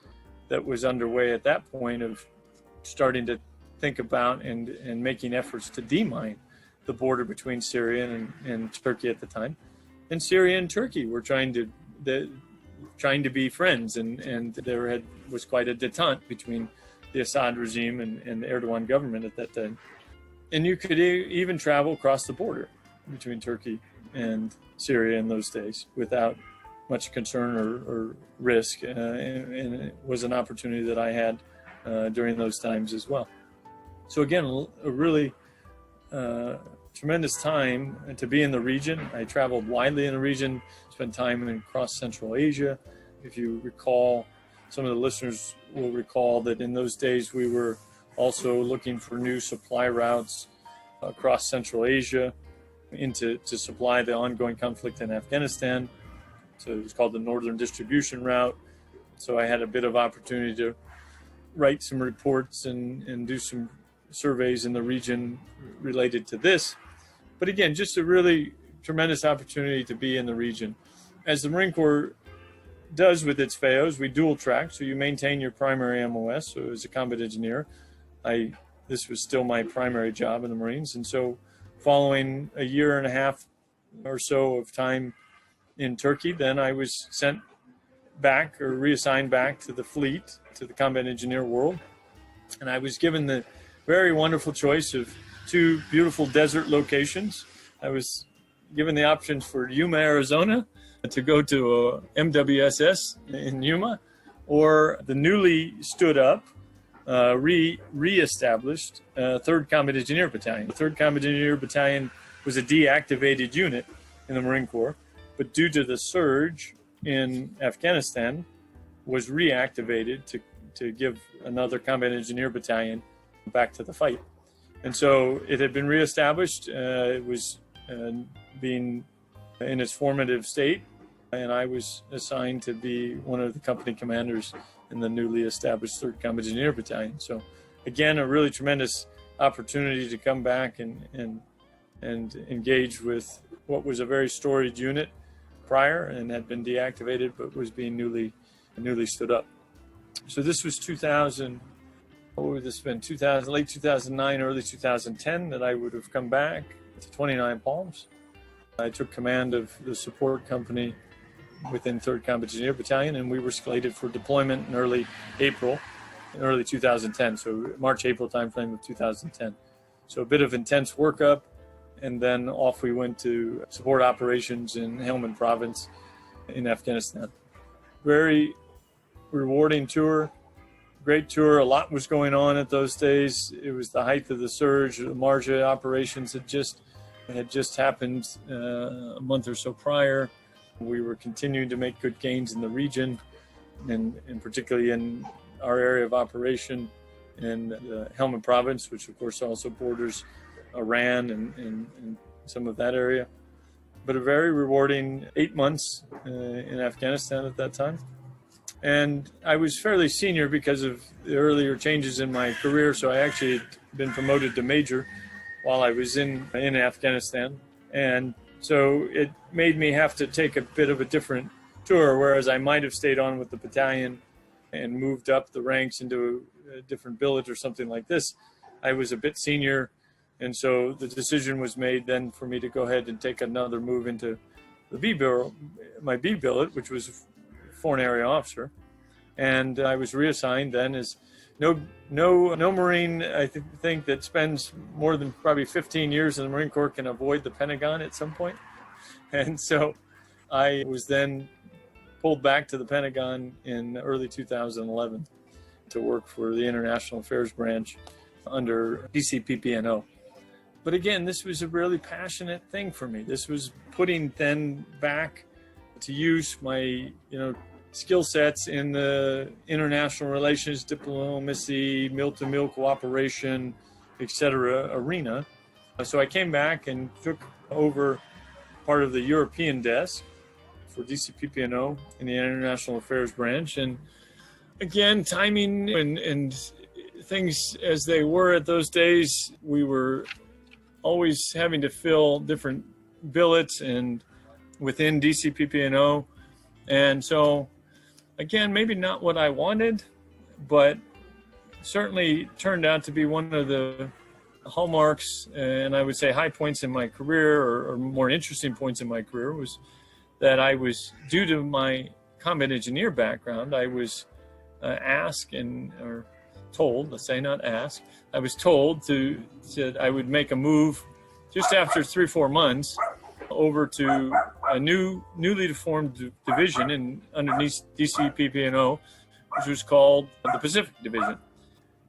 that was underway at that point of starting to think about and making efforts to demine the border between Syria and Turkey at the time. And Syria and Turkey were trying to be friends, and there was quite a detente between the Assad regime and the Erdogan government at that time. And you could even travel across the border between Turkey and Syria in those days without much concern or risk. And it was an opportunity that I had during those times as well. So again, a really tremendous time to be in the region. I traveled widely in the region, spent time across Central Asia. If you recall, some of the listeners will recall that in those days we were also looking for new supply routes across Central Asia to supply the ongoing conflict in Afghanistan. So it was called the Northern Distribution Route. So I had a bit of opportunity to write some reports and do some surveys in the region related to this. But again, just a really tremendous opportunity to be in the region. As the Marine Corps does with its FAOs, we dual track, so you maintain your primary MOS. So as a combat engineer, this was still my primary job in the Marines. And so following a year and a half or so of time in Turkey, then I was sent back or reassigned back to the fleet, to the combat engineer world. And I was given the very wonderful choice of two beautiful desert locations. I was given the options for Yuma, Arizona, to go to a MWSS in Yuma, or the newly stood up, re-established 3rd Combat Engineer Battalion. The 3rd Combat Engineer Battalion was a deactivated unit in the Marine Corps, but due to the surge in Afghanistan, was reactivated to give another Combat Engineer Battalion back to the fight. And so it had been reestablished. It was being in its formative state, and I was assigned to be one of the company commanders in the newly established 3rd Combat Engineer Battalion. So again, a really tremendous opportunity to come back and engage with what was a very storied unit prior and had been deactivated, but was being newly stood up. So this was 2000, what would this have been, 2000, late 2009, early 2010 that I would have come back to 29 Palms. I took command of the support company within 3rd Combat Engineer Battalion, and we were slated for deployment in early 2010, so March-April timeframe of 2010. So a bit of intense workup, and then off we went to support operations in Helmand Province in Afghanistan. Very rewarding tour, great tour. A lot was going on at those days. It was the height of the surge. The Marja operations had just happened a month or so prior. We were continuing to make good gains in the region, and particularly in our area of operation in the Helmand Province, which of course also borders Iran and some of that area. But a very rewarding 8 months in Afghanistan at that time. And I was fairly senior because of the earlier changes in my career, so I actually had been promoted to major while I was in Afghanistan. And so it made me have to take a bit of a different tour, whereas I might have stayed on with the battalion and moved up the ranks into a different billet or something like this. I was a bit senior, and so the decision was made then for me to go ahead and take another move into the B billet, my B billet, which was Foreign Area Officer. And I was reassigned then as no Marine, I think, that spends more than probably 15 years in the Marine Corps can avoid the Pentagon at some point. And so I was then pulled back to the Pentagon in early 2011 to work for the International Affairs Branch under DCPPNO. But again, this was a really passionate thing for me. This was putting then back to use my, skill sets in the international relations, diplomacy, mill-to-mill cooperation, etc. arena. So I came back and took over part of the European desk for DCPPNO in the International Affairs Branch. And again, timing and things as they were at those days, we were always having to fill different billets and within DCPPNO. And so again, maybe not what I wanted, but certainly turned out to be one of the hallmarks, and I would say high points in my career, or more interesting points in my career, was that I was, due to my combat engineer background, I was asked or told, let's say not asked, I was told that I would make a move just after 3 or 4 months over to a newly formed division underneath DCPPNO, which was called the Pacific Division.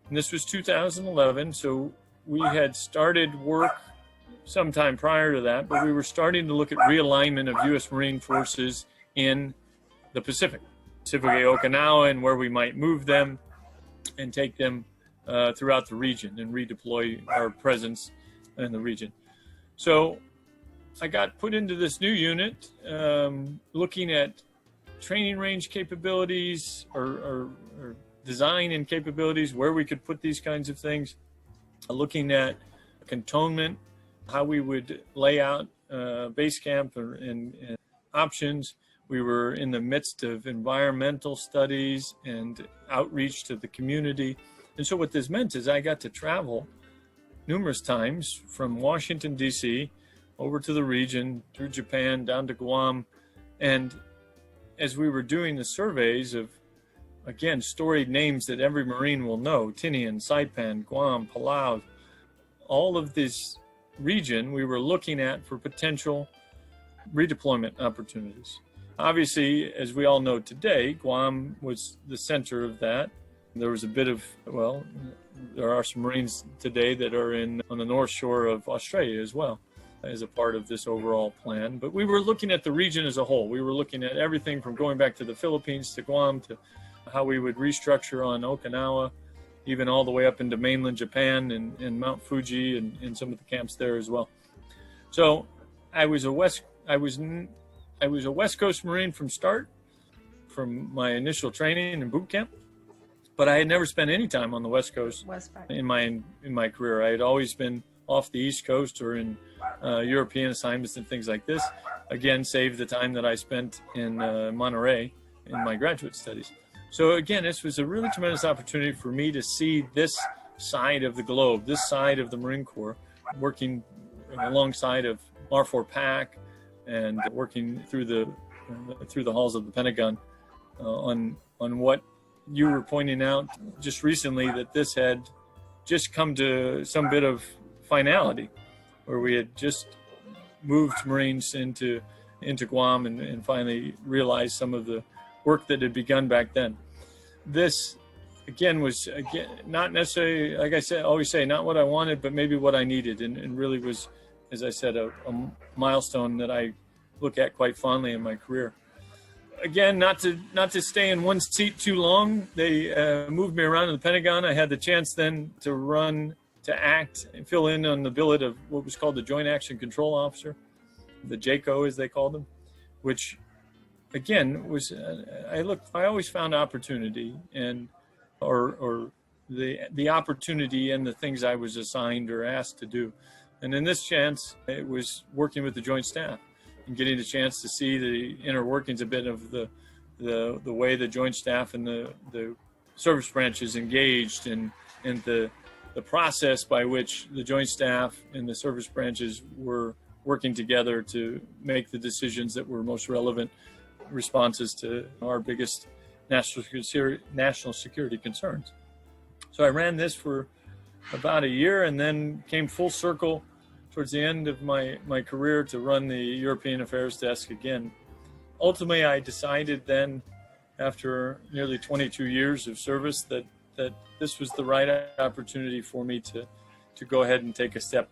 And this was 2011, so we had started work sometime prior to that, but we were starting to look at realignment of U.S. Marine forces in the Pacific, specifically Okinawa, and where we might move them and take them throughout the region and redeploy our presence in the region. So I got put into this new unit, looking at training range capabilities or design and capabilities, where we could put these kinds of things, looking at cantonment how we would lay out base camp and options. We were in the midst of environmental studies and outreach to the community. And so what this meant is I got to travel numerous times from Washington, D.C., over to the region, through Japan, down to Guam. And as we were doing the surveys of, again, storied names that every Marine will know, Tinian, Saipan, Guam, Palau, all of this region we were looking at for potential redeployment opportunities. Obviously, as we all know today, Guam was the center of that. There was a bit of, well, there are some Marines today that are on the north shore of Australia as well as a part of this overall plan. But we were looking at the region as a whole. We were looking at everything from going back to the Philippines to Guam to how we would restructure on Okinawa, even all the way up into mainland Japan and Mount Fuji and some of the camps there as well. So I was a West Coast Marine from start, from my initial training and boot camp. But I had never spent any time on the West Coast in my career. I had always been off the East Coast or in European assignments and things like this. Again, save the time that I spent in Monterey in my graduate studies. So again, this was a really tremendous opportunity for me to see this side of the globe, this side of the Marine Corps, working alongside of R4 PAC and working through the halls of the Pentagon on what you were pointing out just recently, that this had just come to some bit of finality, where we had just moved Marines into Guam and finally realized some of the work that had begun back then. This, again, was not necessarily, like I said, always say, not what I wanted, but maybe what I needed, and really was, as I said, a milestone that I look at quite fondly in my career. Again, not to stay in one seat too long. They moved me around in the Pentagon. I had the chance then to act and fill in on the billet of what was called the Joint Action Control Officer, the JACO as they called them, which again was I always found opportunity or the opportunity in the things I was assigned or asked to do. And in this chance, it was working with the Joint Staff and getting the chance to see the inner workings a bit of the way the Joint Staff and the service branches engaged and the process by which the Joint Staff and the service branches were working together to make the decisions that were most relevant responses to our biggest national security concerns. So I ran this for about a year and then came full circle towards the end of my career to run the European Affairs Desk again. Ultimately, I decided then, after nearly 22 years of service, that this was the right opportunity for me to go ahead and take a step,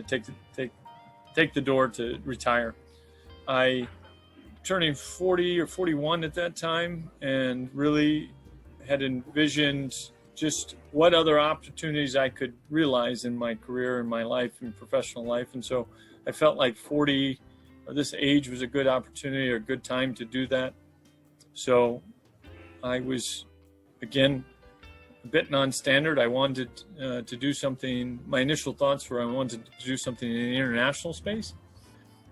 take the door to retire. I turning 40 or 41 at that time, and really had envisioned just what other opportunities I could realize in my career, in my life, in professional life. And so I felt like 40, or this age, was a good opportunity or a good time to do that. So I was, again, a bit non-standard. I wanted to do something, my initial thoughts were I wanted to do something in the international space.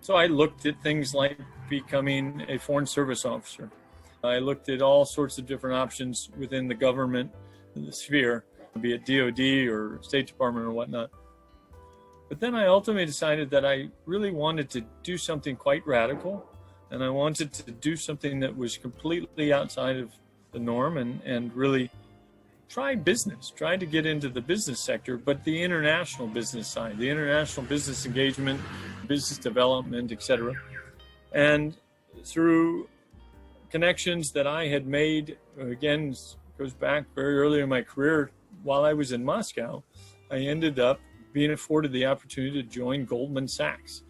So I looked at things like becoming a foreign service officer. I looked at all sorts of different options within the government sphere, be it DOD or State Department or whatnot. But then I ultimately decided that I really wanted to do something quite radical, and I wanted to do something that was completely outside of the norm and really try to get into the business sector, but the international business side, the international business engagement, business development, etc. And through connections that I had made, again, goes back very early in my career, while I was in Moscow, I ended up being afforded the opportunity to join Goldman Sachs.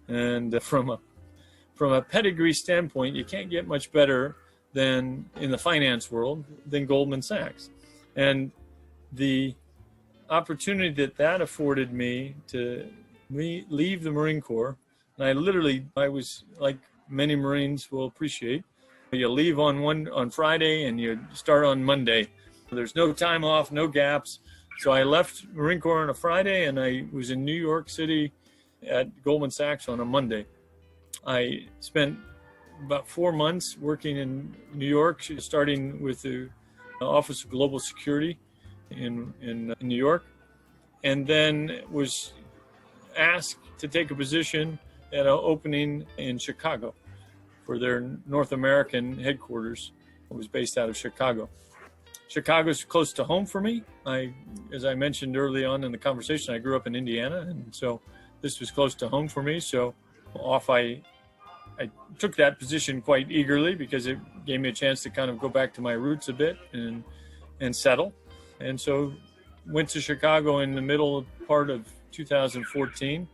And from a pedigree standpoint, you can't get much better than in the finance world than Goldman Sachs. And the opportunity that afforded me to leave the Marine Corps, and I was like many Marines will appreciate, you leave on Friday and you start on Monday. There's no time off, no gaps. So I left Marine Corps on a Friday and I was in New York City at Goldman Sachs on a Monday. I spent about 4 months working in New York, starting with the Office of Global Security in New York, and then was asked to take a position at an opening in Chicago for their North American headquarters. It was based out of Chicago. Chicago's close to home for me. As I mentioned early on in the conversation, I grew up in Indiana, and so this was close to home for me. So I took that position quite eagerly because it gave me a chance to kind of go back to my roots a bit and settle. And so went to Chicago in the middle part of 2014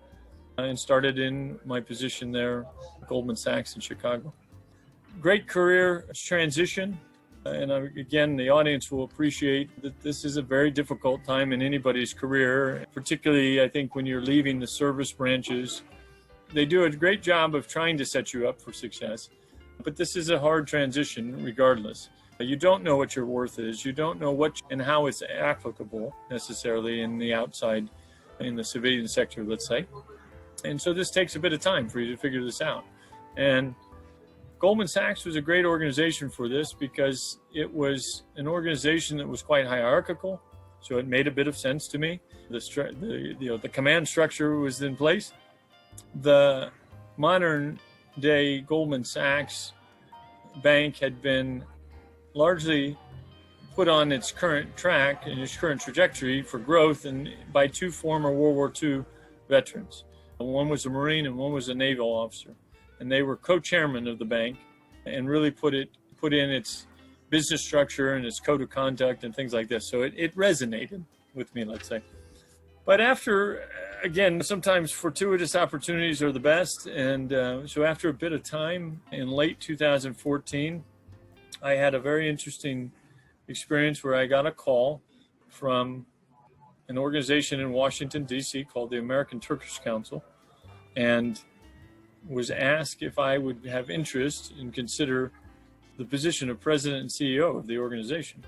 and started in my position there at Goldman Sachs in Chicago. Great career transition. And again, the audience will appreciate that this is a very difficult time in anybody's career, particularly I think when you're leaving the service branches. They do a great job of trying to set you up for success, but this is a hard transition regardless. You don't know what your worth is. You don't know what and how it's applicable necessarily in the outside, in the civilian sector, let's say. And so this takes a bit of time for you to figure this out. And Goldman Sachs was a great organization for this because it was an organization that was quite hierarchical, so it made a bit of sense to me. The command structure was in place. The modern day Goldman Sachs bank had been largely put on its current track and its current trajectory for growth and by two former World War II veterans. One was a Marine and one was a naval officer. And they were co-chairman of the bank and really put in its business structure and its code of conduct and things like this. So it resonated with me, let's say. But after, again, sometimes fortuitous opportunities are the best. And so after a bit of time in late 2014, I had a very interesting experience where I got a call from an organization in Washington, D.C. called the American Turkish Council, and was asked if I would have interest and consider the position of president and CEO of the organization.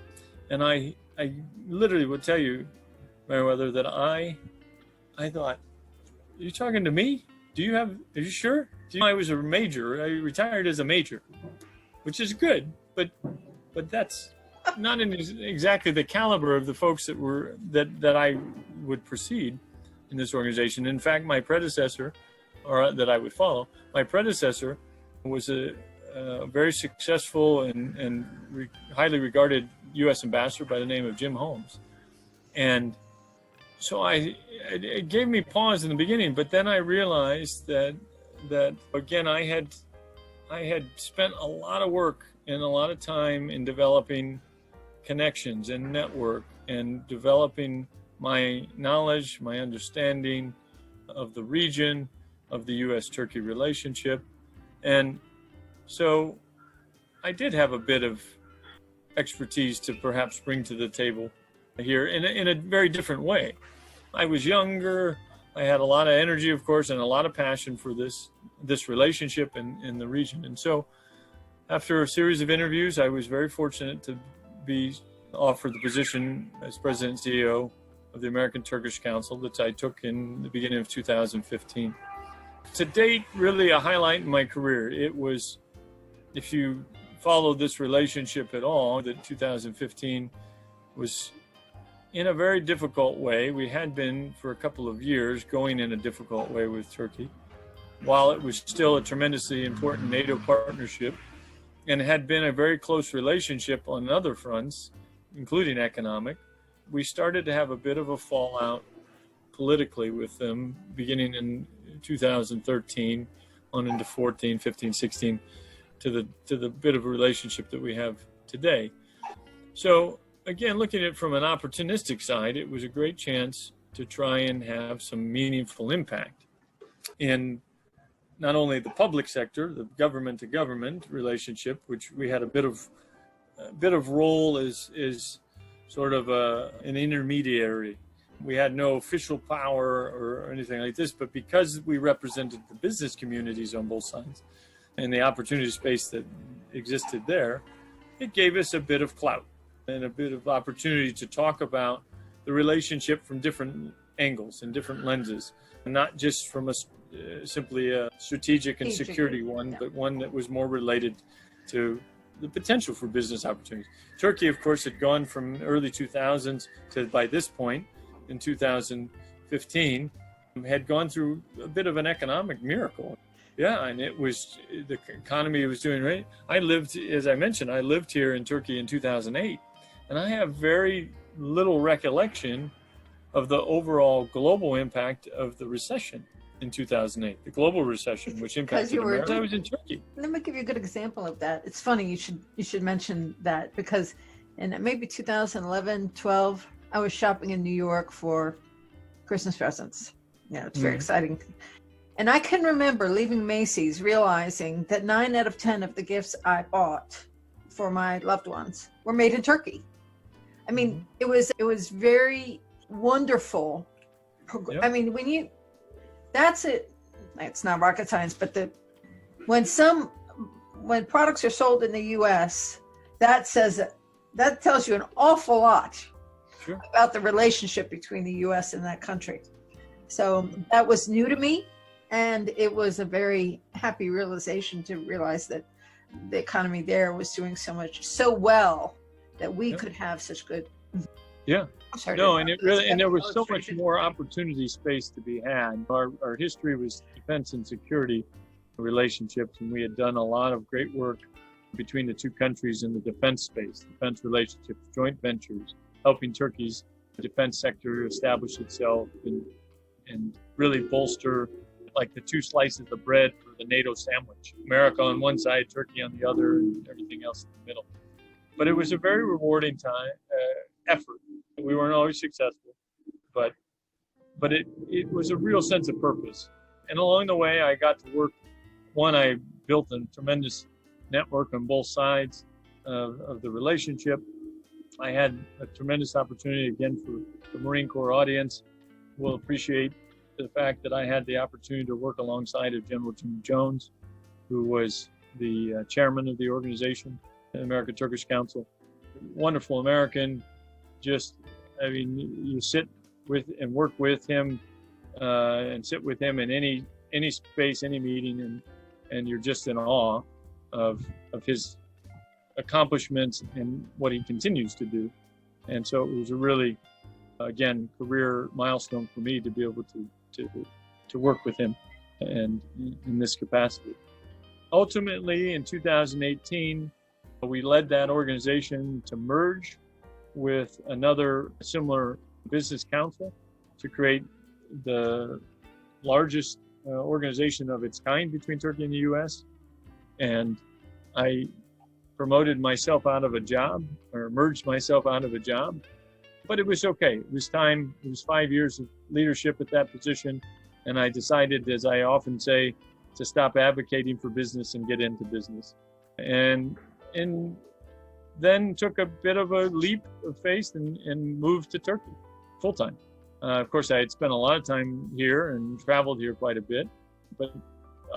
And I literally would tell you, Meriwether, that I thought, are you talking to me? Are you sure? I was a major. I retired as a major, which is good, but that's not in exactly the caliber of the folks that I would precede in this organization. In fact, my predecessor, or that I would follow, my predecessor was a very successful and highly regarded U.S. ambassador by the name of Jim Holmes. And so it gave me pause in the beginning, but then I realized that again, I had spent a lot of work and a lot of time in developing connections and network and developing my knowledge, my understanding of the region, of the U.S.-Turkey relationship. And so I did have a bit of expertise to perhaps bring to the table here in a very different way. I was younger. I had a lot of energy, of course, and a lot of passion for this relationship in the region. And so after a series of interviews, I was very fortunate to be offered the position as president and CEO of the American Turkish Council that I took in the beginning of 2015. To date, really a highlight in my career. It was, if you follow this relationship at all, that 2015 was in a very difficult way. We had been for a couple of years going in a difficult way with Turkey, while it was still a tremendously important NATO partnership and had been a very close relationship on other fronts, including economic. We started to have a bit of a fallout politically with them beginning in 2013 on into 14, 15, 16 to the bit of a relationship that we have today. So again, looking at it from an opportunistic side, it was a great chance to try and have some meaningful impact in not only the public sector, the government to government relationship, which we had a bit of role as sort of an intermediary. We had no official power or anything like this, but because we represented the business communities on both sides and the opportunity space that existed there, it gave us a bit of clout and a bit of opportunity to talk about the relationship from different angles and different lenses. not just from simply a strategic and security one, yeah. but one that was more related to the potential for business opportunities. Turkey, of course, had gone from early 2000s to, by this point, in 2015, had gone through a bit of an economic miracle. Yeah, and the economy was doing right. As I mentioned, I lived here in Turkey in 2008, and I have very little recollection of the overall global impact of the recession in 2008, the global recession, which impacted America. I was in Turkey. Let me give you a good example of that. It's funny you should mention that, because in maybe 2011, 12, I was shopping in New York for Christmas presents. Yeah, it's very exciting. And I can remember leaving Macy's realizing that 9 out of 10 of the gifts I bought for my loved ones were made in Turkey. I mean, it was very wonderful. Yep. I mean, that's it. It's not rocket science, but when products are sold in the U.S., that tells you an awful lot about the relationship between the U.S. and that country. So that was new to me, and it was a very happy realization to realize that the economy there was doing so well that we could have such good. Yeah. No, and there was so much more opportunity space to be had. Our history was defense and security relationships, and we had done a lot of great work between the two countries in the defense space, defense relationships, joint ventures, helping Turkey's defense sector establish itself and really bolster like the two slices of bread for the NATO sandwich. America on one side, Turkey on the other, and everything else in the middle. But it was a very rewarding effort. We weren't always successful, but it was a real sense of purpose. And along the way, I got to work. I built a tremendous network on both sides of the relationship. I had a tremendous opportunity, again, for the Marine Corps audience will appreciate the fact that I had the opportunity to work alongside of General Jim Jones, who was the chairman of the organization, the American Turkish Council. Wonderful American. You sit with and work with him and sit with him in any space, any meeting, and you're just in awe of his accomplishments and what he continues to do. And so it was a really, again, career milestone for me to be able to work with him and in this capacity. Ultimately, in 2018, we led that organization to merge with another similar business council to create the largest organization of its kind between Turkey and the U.S. And I promoted myself out of a job, or merged myself out of a job, but it was okay. It was time. It was 5 years of leadership at that position. And I decided, as I often say, to stop advocating for business and get into business. And then took a bit of a leap of faith and moved to Turkey full-time. Of course, I had spent a lot of time here and traveled here quite a bit, but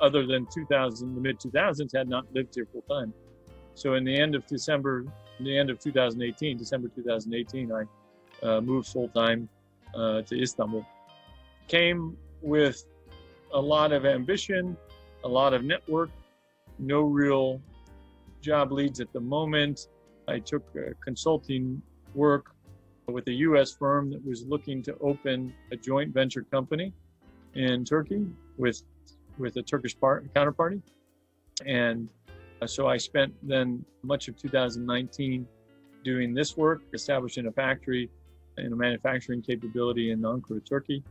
other than the mid-2000s, had not lived here full-time. So in the end of December 2018, I moved full-time to Istanbul. Came with a lot of ambition, a lot of network, no real job leads at the moment. I took consulting work with a U.S. firm that was looking to open a joint venture company in Turkey with a Turkish counterparty. And so I spent then much of 2019 doing this work, establishing a factory and a manufacturing capability in Ankara, Turkey.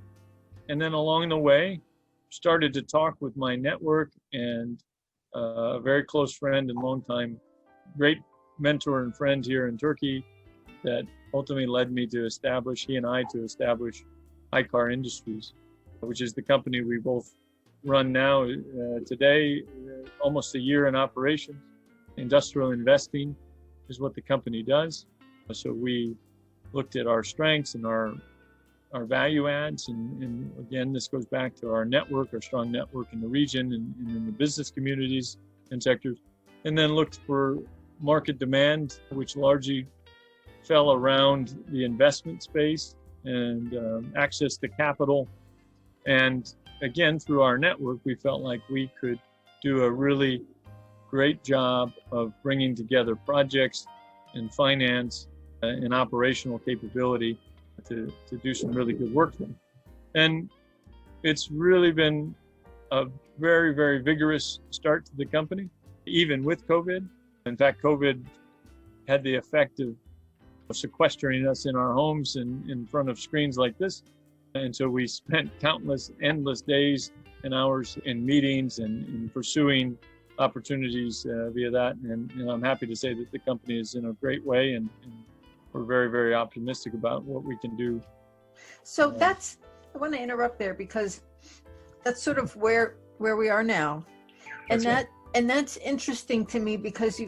And then along the way, started to talk with my network, and a very close friend and longtime great mentor and friend here in Turkey that ultimately led me to establish iCar Industries, which is the company we both run now today, almost a year in operation. Industrial investing is what the company does. So we looked at our strengths and our value adds, and again, this goes back to our strong network in the region and in the business communities and sectors, and then looked for market demand, which largely fell around the investment space and access to capital And again, through our network, we felt like we could do a really great job of bringing together projects and finance and operational capability to do some really good work there. And it's really been a very, very vigorous start to the company, even with COVID. In fact, COVID had the effect of sequestering us in our homes and in front of screens like this. And so we spent countless, endless days and hours in meetings and in pursuing opportunities via that. And I'm happy to say that the company is in a great way, and we're very, very optimistic about what we can do. So I want to interrupt there, because that's sort of where we are now. And that's interesting to me, because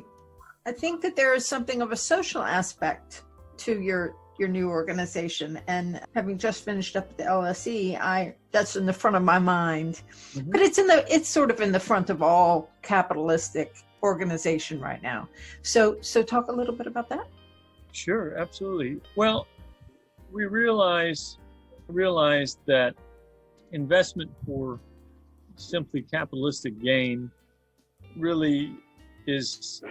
I think that there is something of a social aspect to your new organization. And having just finished up at the LSE, that's in the front of my mind. Mm-hmm. But it's sort of in the front of all capitalistic organization right now. So talk a little bit about that. Sure, absolutely. Well, we realized that investment for simply capitalistic gain really is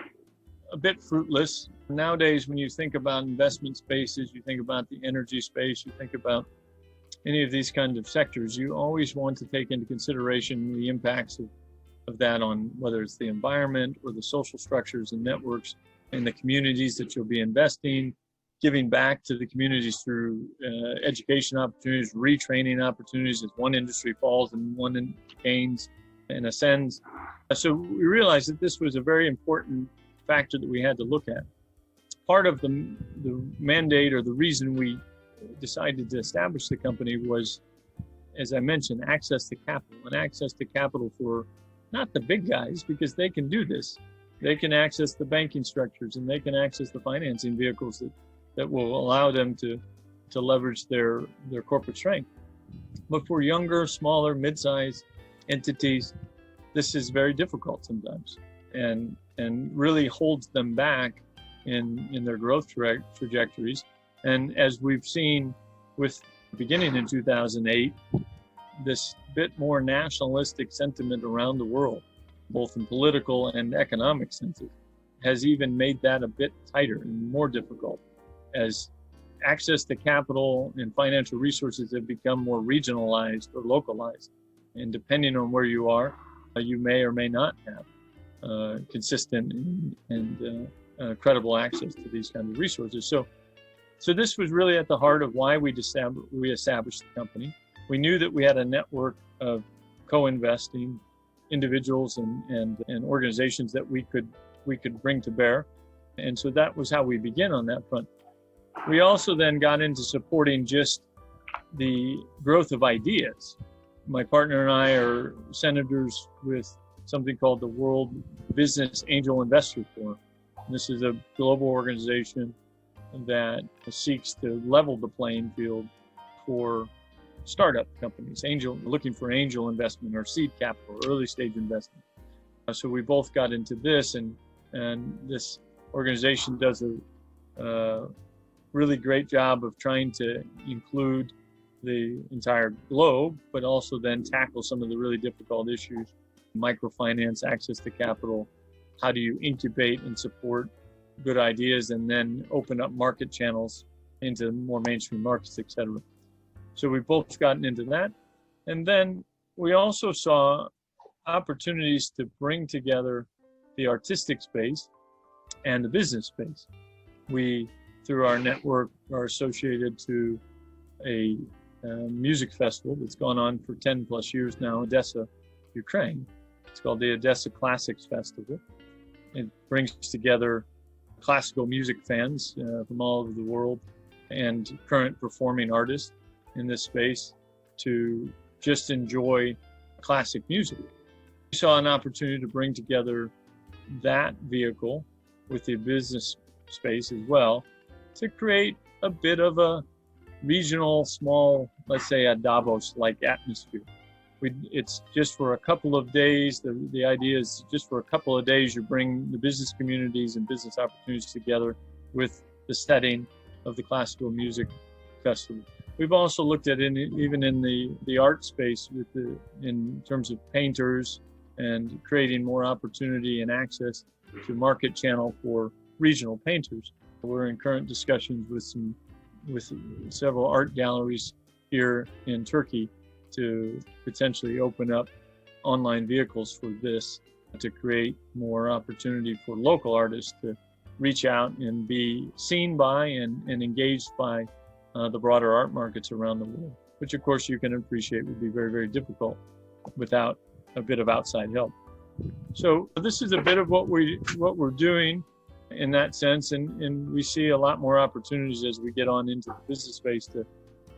a bit fruitless. Nowadays, when you think about investment spaces, you think about the energy space, you think about any of these kinds of sectors, you always want to take into consideration the impacts of that on whether it's the environment or the social structures and networks and the communities that you'll be investing, giving back to the communities through education opportunities, retraining opportunities as one industry falls and one gains and ascends. So we realized that this was a very important factor that we had to look at. Part of the mandate, or the reason we decided to establish the company, was, as I mentioned, access to capital, and access to capital for not the big guys, because they can do this. They can access the banking structures, and they can access the financing vehicles that will allow them to leverage their corporate strength. But for younger, smaller, mid-sized entities, this is very difficult sometimes, and really holds them back in their growth trajectories. And as we've seen with beginning in 2008, this bit more nationalistic sentiment around the world, both in political and economic senses, has even made that a bit tighter and more difficult, as access to capital and financial resources have become more regionalized or localized. And depending on where you are, you may or may not have consistent and credible access to these kinds of resources. So this was really at the heart of why we established the company. We knew that we had a network of co-investing individuals and organizations that we could bring to bear. And so that was how we began on that front. We also then got into supporting just the growth of ideas. My partner and I are senators with something called the World Business Angel Investor Forum. This is a global organization that seeks to level the playing field for startup companies, looking for angel investment or seed capital, early stage investment. So we both got into this, and this organization does a really great job of trying to include the entire globe, but also then tackle some of the really difficult issues: microfinance, access to capital, how do you incubate and support good ideas, and then open up market channels into more mainstream markets, etc. So we've both gotten into that. And then we also saw opportunities to bring together the artistic space and the business space. We, through our network, are associated to a music festival that's gone on for 10 plus years now, Odessa, Ukraine. It's called the Odessa Classics Festival. It brings together classical music fans from all over the world and current performing artists in this space to just enjoy classic music. We saw an opportunity to bring together that vehicle with the business space as well to create a bit of a regional, small, let's say a Davos-like atmosphere. It's just for a couple of days. The idea is just for a couple of days you bring the business communities and business opportunities together with the setting of the classical music festival. we've also looked at even in the art space in terms of painters and creating more opportunity and access to market channel for regional painters. We're in current discussions with several art galleries here in Turkey to potentially open up online vehicles for this, to create more opportunity for local artists to reach out and be seen by and engaged by the broader art markets around the world, which of course you can appreciate would be very, very difficult without a bit of outside help. So this is a bit of what we're doing in that sense, and we see a lot more opportunities as we get on into the business space to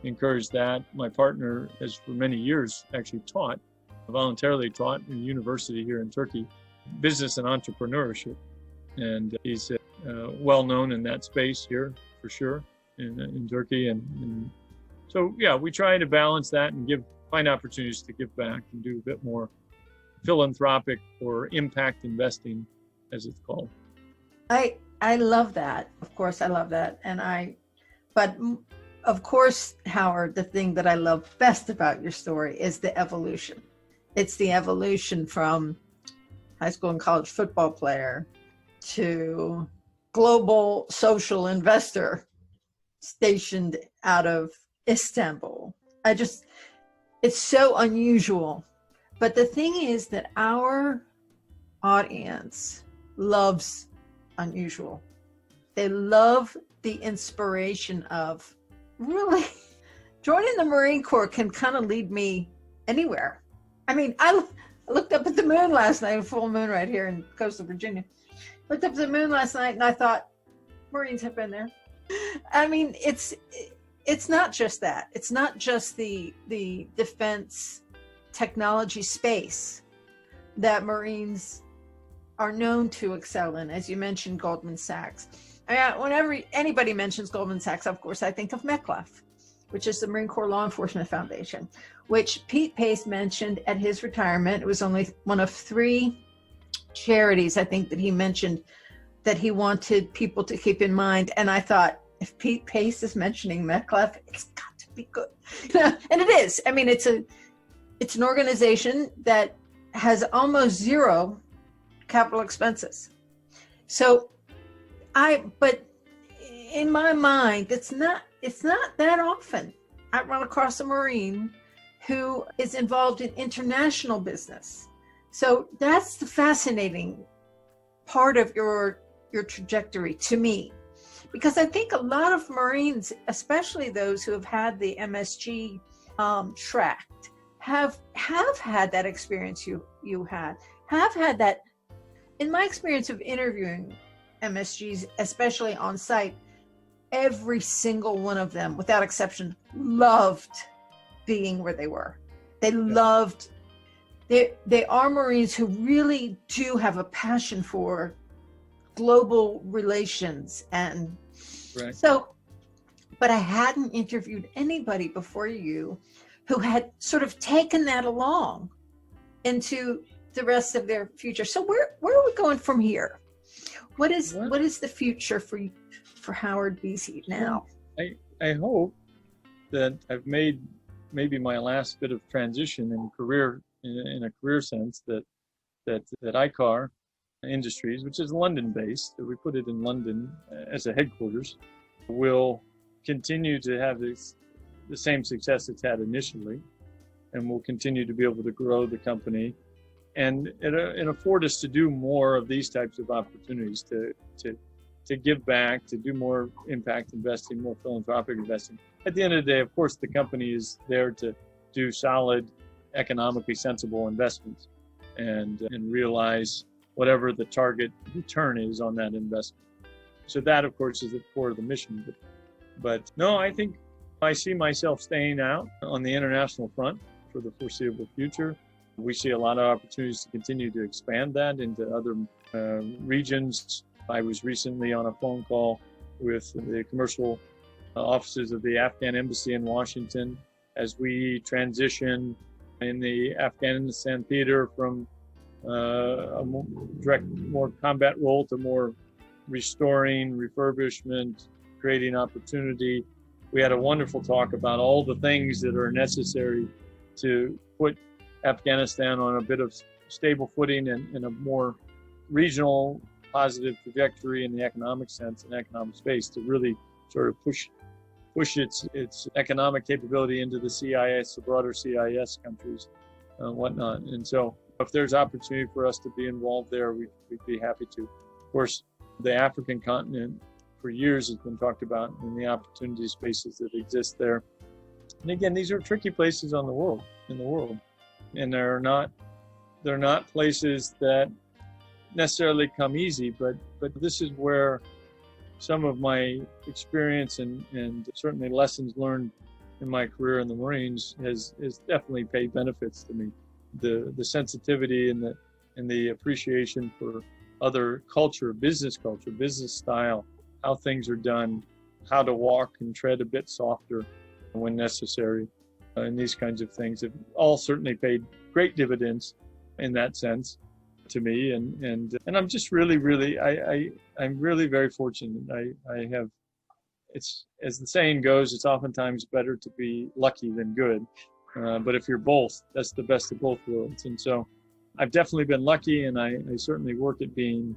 encourage that. My partner has for many years actually voluntarily taught in a university here in Turkey, business and entrepreneurship, and he's well known in that space here for sure in Turkey, and so yeah, we try to balance that and find opportunities to give back and do a bit more philanthropic or impact investing, as it's called. I love that. Of course, I love that. But of course, Howard, the thing that I love best about your story is the evolution. It's the evolution from high school and college football player to global social investor stationed out of Istanbul. It's so unusual. But the thing is that our audience loves unusual. They love the inspiration of, really, joining the Marine Corps can kind of lead me anywhere. I mean, I looked up at the moon last night, a full moon right here in coastal Virginia. Looked up at the moon last night and I thought, Marines have been there. I mean, it's not just that. It's not just the defense technology space that Marines are known to excel in. As you mentioned, Goldman Sachs. Whenever anybody mentions Goldman Sachs, of course, I think of MECLAF, which is the Marine Corps Law Enforcement Foundation, which Pete Pace mentioned at his retirement. It was only one of 3 charities, I think, that he mentioned that he wanted people to keep in mind. And I thought, if Pete Pace is mentioning MECLAF, it's got to be good. And it is. I mean, it's an organization that has almost 0 capital expenses. But in my mind, it's not that often I run across a Marine who is involved in international business. So that's the fascinating part of your trajectory to me, because I think a lot of Marines, especially those who have had the MSG tracked, have had that experience you have had that. In my experience of interviewing MSGs, especially on site, every single one of them, without exception, loved being where they were. They loved, they are Marines who really do have a passion for global relations. And right. So, but I hadn't interviewed anybody before you who had sort of taken that along into the rest of their future. So where are we going from here? What is the future for Howard Beasey now? I hope that I've made maybe my last bit of transition in a career sense, that ICAR Industries, which is London based, that we put it in London as a headquarters, will continue to have the same success it's had initially, and will continue to be able to grow the company and afford us to do more of these types of opportunities, to give back, to do more impact investing, more philanthropic investing. At the end of the day, of course, the company is there to do solid, economically sensible investments and realize whatever the target return is on that investment. So that, of course, is the core of the mission. But no, I think I see myself staying out on the international front for the foreseeable future. We see a lot of opportunities to continue to expand that into other regions. I was recently on a phone call with the commercial offices of the Afghan embassy in Washington as we transition in the Afghanistan theater from a more combat role to more restoring, refurbishment, creating opportunity. we had a wonderful talk about all the things that are necessary to put Afghanistan on a bit of stable footing and in a more regional positive trajectory in the economic sense and economic space to really sort of push its economic capability into the CIS, the broader CIS countries, whatnot. And so if there's opportunity for us to be involved there, we'd be happy to. Of course, the African continent for years has been talked about and the opportunity spaces that exist there. And again, these are tricky places in the world. And they're not places that necessarily come easy, but this is where some of my experience and certainly lessons learned in my career in the Marines has definitely paid benefits to me. The sensitivity and the appreciation for other culture, business style, how things are done, how to walk and tread a bit softer when necessary, and these kinds of things have all certainly paid great dividends in that sense to me. And I'm just really I'm really very fortunate. I have, it's, as the saying goes, it's oftentimes better to be lucky than good. But if you're both, that's the best of both worlds. And so I've definitely been lucky, and I certainly work at being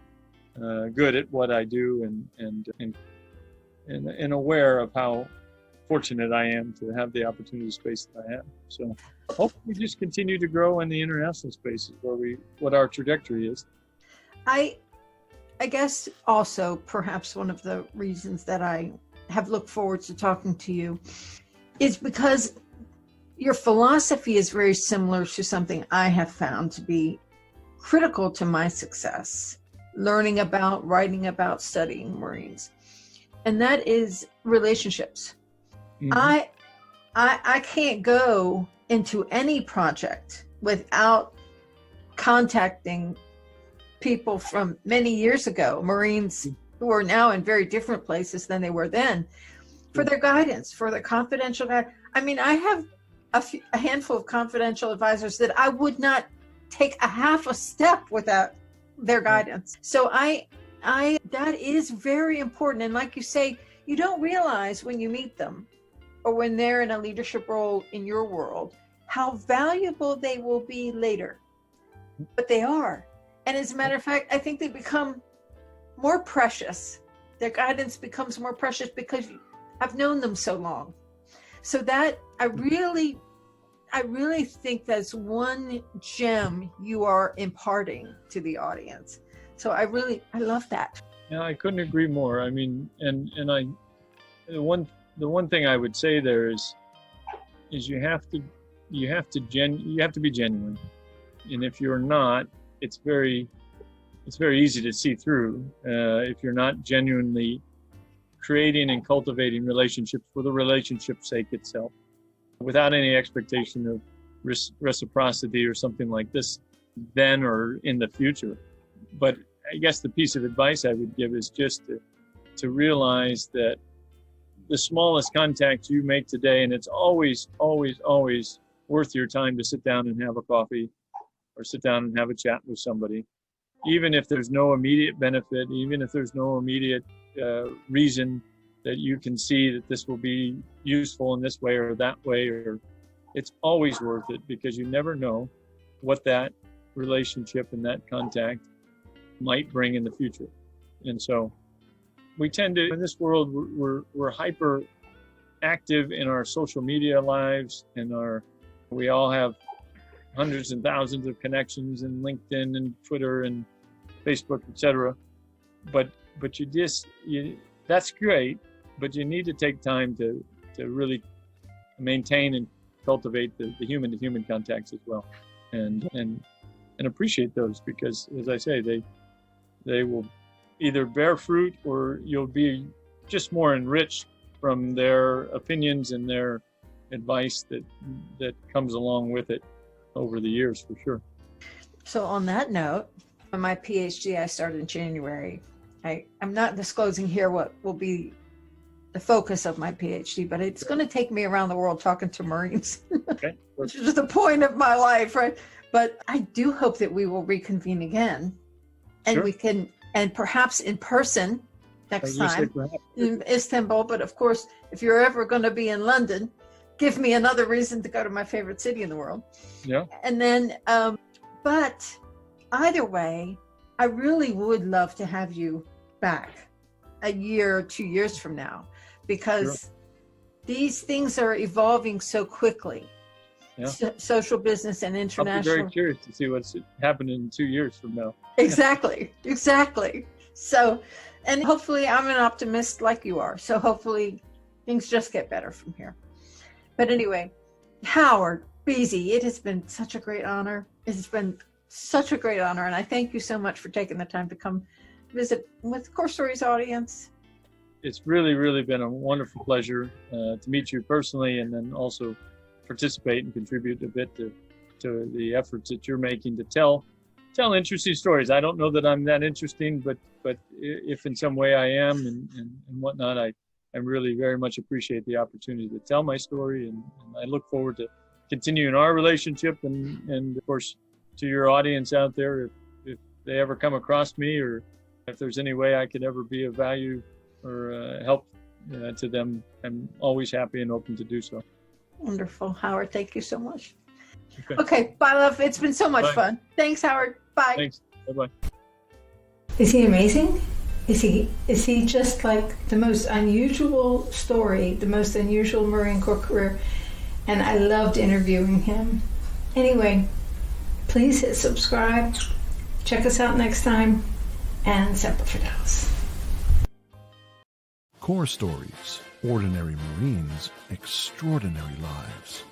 good at what I do and aware of how fortunate I am to have the opportunity space that I have. So hopefully we just continue to grow in the international spaces what our trajectory is. I guess also perhaps one of the reasons that I have looked forward to talking to you is because your philosophy is very similar to something I have found to be critical to my success, learning about, writing about, studying Marines. And that is relationships. Mm-hmm. I can't go into any project without contacting people from many years ago, Marines who are now in very different places than they were then, for their guidance, for their confidential guidance. I mean, I have a handful of confidential advisors that I would not take a half a step without their guidance. So that is very important. And like you say, you don't realize when you meet them or when they're in a leadership role in your world, how valuable they will be later. But they are. And as a matter of fact, I think they become more precious. Their guidance becomes more precious because I've known them so long. So that I really think that's one gem you are imparting to the audience. So I love that. Yeah, I couldn't agree more. I mean, the one thing I would say there is you have to be genuine. And if you're not, it's very easy to see through if you're not genuinely creating and cultivating relationships for the relationship's sake itself, without any expectation of reciprocity or something like this then or in the future. But I guess the piece of advice I would give is just to realize that the smallest contact you make today, and it's always worth your time to sit down and have a coffee or sit down and have a chat with somebody, even if there's no immediate benefit, even if there's no immediate reason that you can see that this will be useful in this way or that way, or it's always worth it, because you never know what that relationship and that contact might bring in the future. And so we tend to, in this world, we're hyper active in our social media lives, and we all have hundreds and thousands of connections in LinkedIn and Twitter and Facebook, etc. But that's great, but you need to take time to really maintain and cultivate the human-to-human contacts as well, and appreciate those, because, as I say, they will either bear fruit or you'll be just more enriched from their opinions and their advice that comes along with it over the years, for sure. So on that note, my PhD I started in January. I'm not disclosing here what will be the focus of my PhD, but it's going to take me around the world talking to Marines, okay. Which is the point of my life, right? But I do hope that we will reconvene again, and sure. We can, and perhaps in person, next Yes, time in Istanbul. But of course, if you're ever going to be in London, give me another reason to go to my favorite city in the world. Yeah. And then, but either way, I really would love to have you back a year or 2 years from now, because these things are evolving so quickly. Yeah. Social business and international. I'll be very curious to see what's happening in 2 years from now. Exactly. So, and hopefully I'm an optimist like you are. So hopefully things just get better from here. But anyway, Howard Beasey, it has been such a great honor. It's been such a great honor. And I thank you so much for taking the time to come visit with Core Stories audience. It's really, really been a wonderful pleasure to meet you personally, and then also participate and contribute a bit to the efforts that you're making to tell interesting stories. I don't know that I'm that interesting, but if in some way I am and whatnot, I really very much appreciate the opportunity to tell my story, and I look forward to continuing our relationship, and of course to your audience out there, if they ever come across me, or if there's any way I could ever be of value or help to them, I'm always happy and open to do so. Wonderful, Howard. Thank you so much. Okay, bye, love. It's been so much fun. Thanks, Howard. Bye. Thanks. Bye-bye. Is he amazing? Is he just like the most unusual story, the most unusual Marine Corps career? And I loved interviewing him. Anyway, please hit subscribe. Check us out next time. And Semper Fidelis. Core Stories. Ordinary Marines, Extraordinary Lives.